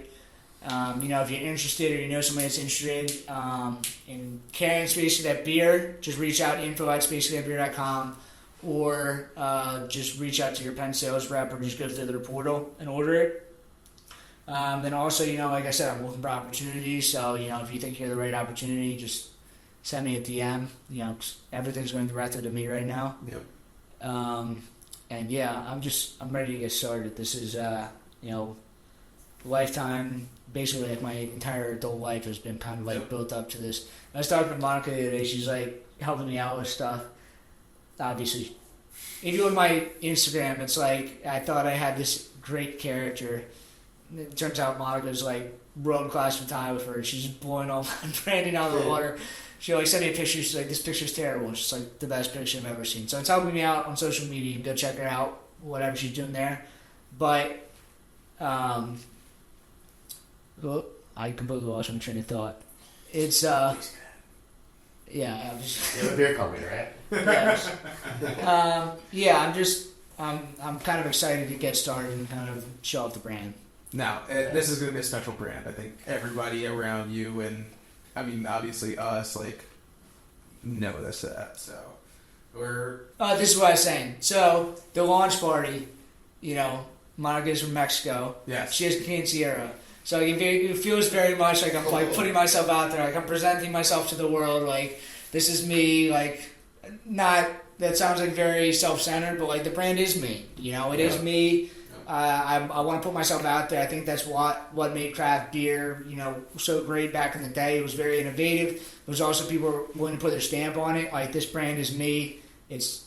If you're interested or you know somebody that's interested in carrying Space Cadet Beer, just reach out info@spacecadetbeer.com. or just reach out to your pen sales rep, or just go through their portal and order it. Then also, like I said, I'm looking for opportunities. So, if you think you're the right opportunity, just send me a DM. 'Cause everything's going directly to me right now. Yep. And yeah, I'm ready to get started. This is, lifetime, basically like my entire adult life has been kind of like built up to this. I was talking to Monica the other day. She's like helping me out with stuff. Obviously, if you look at my Instagram, it's like I thought I had this great character. It turns out Monica's like world-class photographer. She's just blowing all my branding out of the water. She always sent me a picture. She's like, this picture's terrible. It's just like the best picture I've ever seen. So it's helping me out on social media. Go check her out, whatever she's doing there. But, I completely lost my train of thought. It's, yeah. You have a beer company, right? Yes. I'm kind of excited to get started and kind of show off the brand. Now, this is going to be a special brand. I think everybody around you and, obviously us, know this. So, we're... this is what I was saying. So, the launch party, Monica's from Mexico. Yes. She has quinceañera. So, it feels very much like I'm putting myself out there. Like, I'm presenting myself to the world. Like, this is me. Like, not... That sounds like very self-centered, but, the brand is me. It is me. I want to put myself out there. I think that's what made craft beer, so great back in the day. It was very innovative. There was also people willing to put their stamp on it. Like, this brand is me. It's,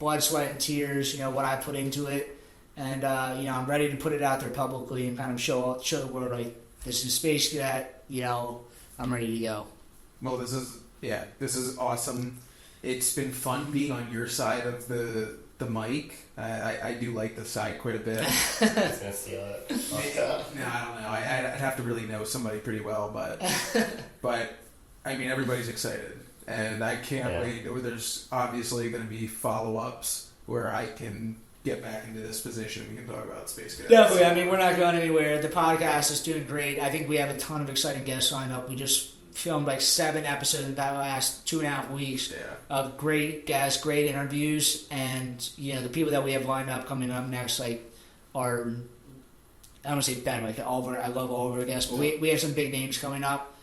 blood, sweat, and tears, what I put into it. And, I'm ready to put it out there publicly and kind of show the world, this is Space Cadet, I'm ready to go. Well, this is awesome. It's been fun being on your side of the mic. I do like the side quite a bit. I was going to steal it. No, I don't know. I'd have to really know somebody pretty well, but everybody's excited, and I can't wait. There's obviously going to be follow-ups where I can get back into this position. We can talk about Space Cadet. Definitely. We're not going anywhere. The podcast is doing great. I think we have a ton of exciting guests lined up. We just filmed 7 episodes in the last 2.5 weeks of great guests, great interviews, and the people that we have lined up coming up next are, I don't want to say better, I love all of our guests, but we have some big names coming up.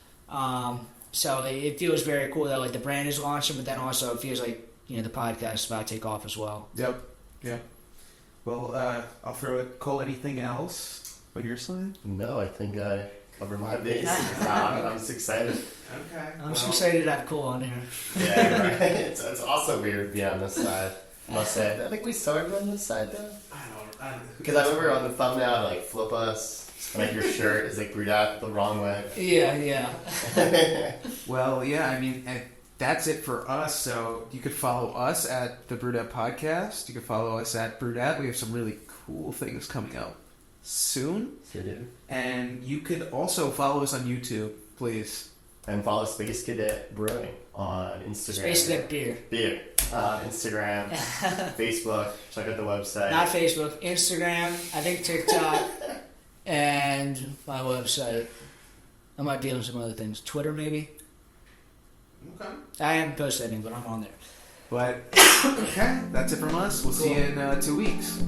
So it feels very cool that the brand is launching, but then also it feels like the podcast is about to take off as well. Yep. Well, I'll throw it. Cole, anything else on your side? No, I think cover my base. I'm just excited. Okay. I'm so excited to have Cole on here. Yeah, right. It's also weird to be on this side, I must say. I think we started on this side, though. I don't. Because I remember on the thumbnail, flip us, and your shirt is BrewedAt the wrong way. Yeah. Well, yeah, that's it for us. So you could follow us at the BrewedAt Podcast. You could follow us at BrewedAt. We have some really cool things coming up soon. Sure do. And you could also follow us on YouTube, please. And follow Space Cadet Brewing on Instagram. Space Cadet Beer. Instagram, Facebook. Check out the website. Not Facebook. Instagram. I think TikTok. And my website. I might be on some other things. Twitter, maybe. Okay. I haven't posted anything, but I'm on there. But, okay, that's it from us. We'll see you in 2 weeks.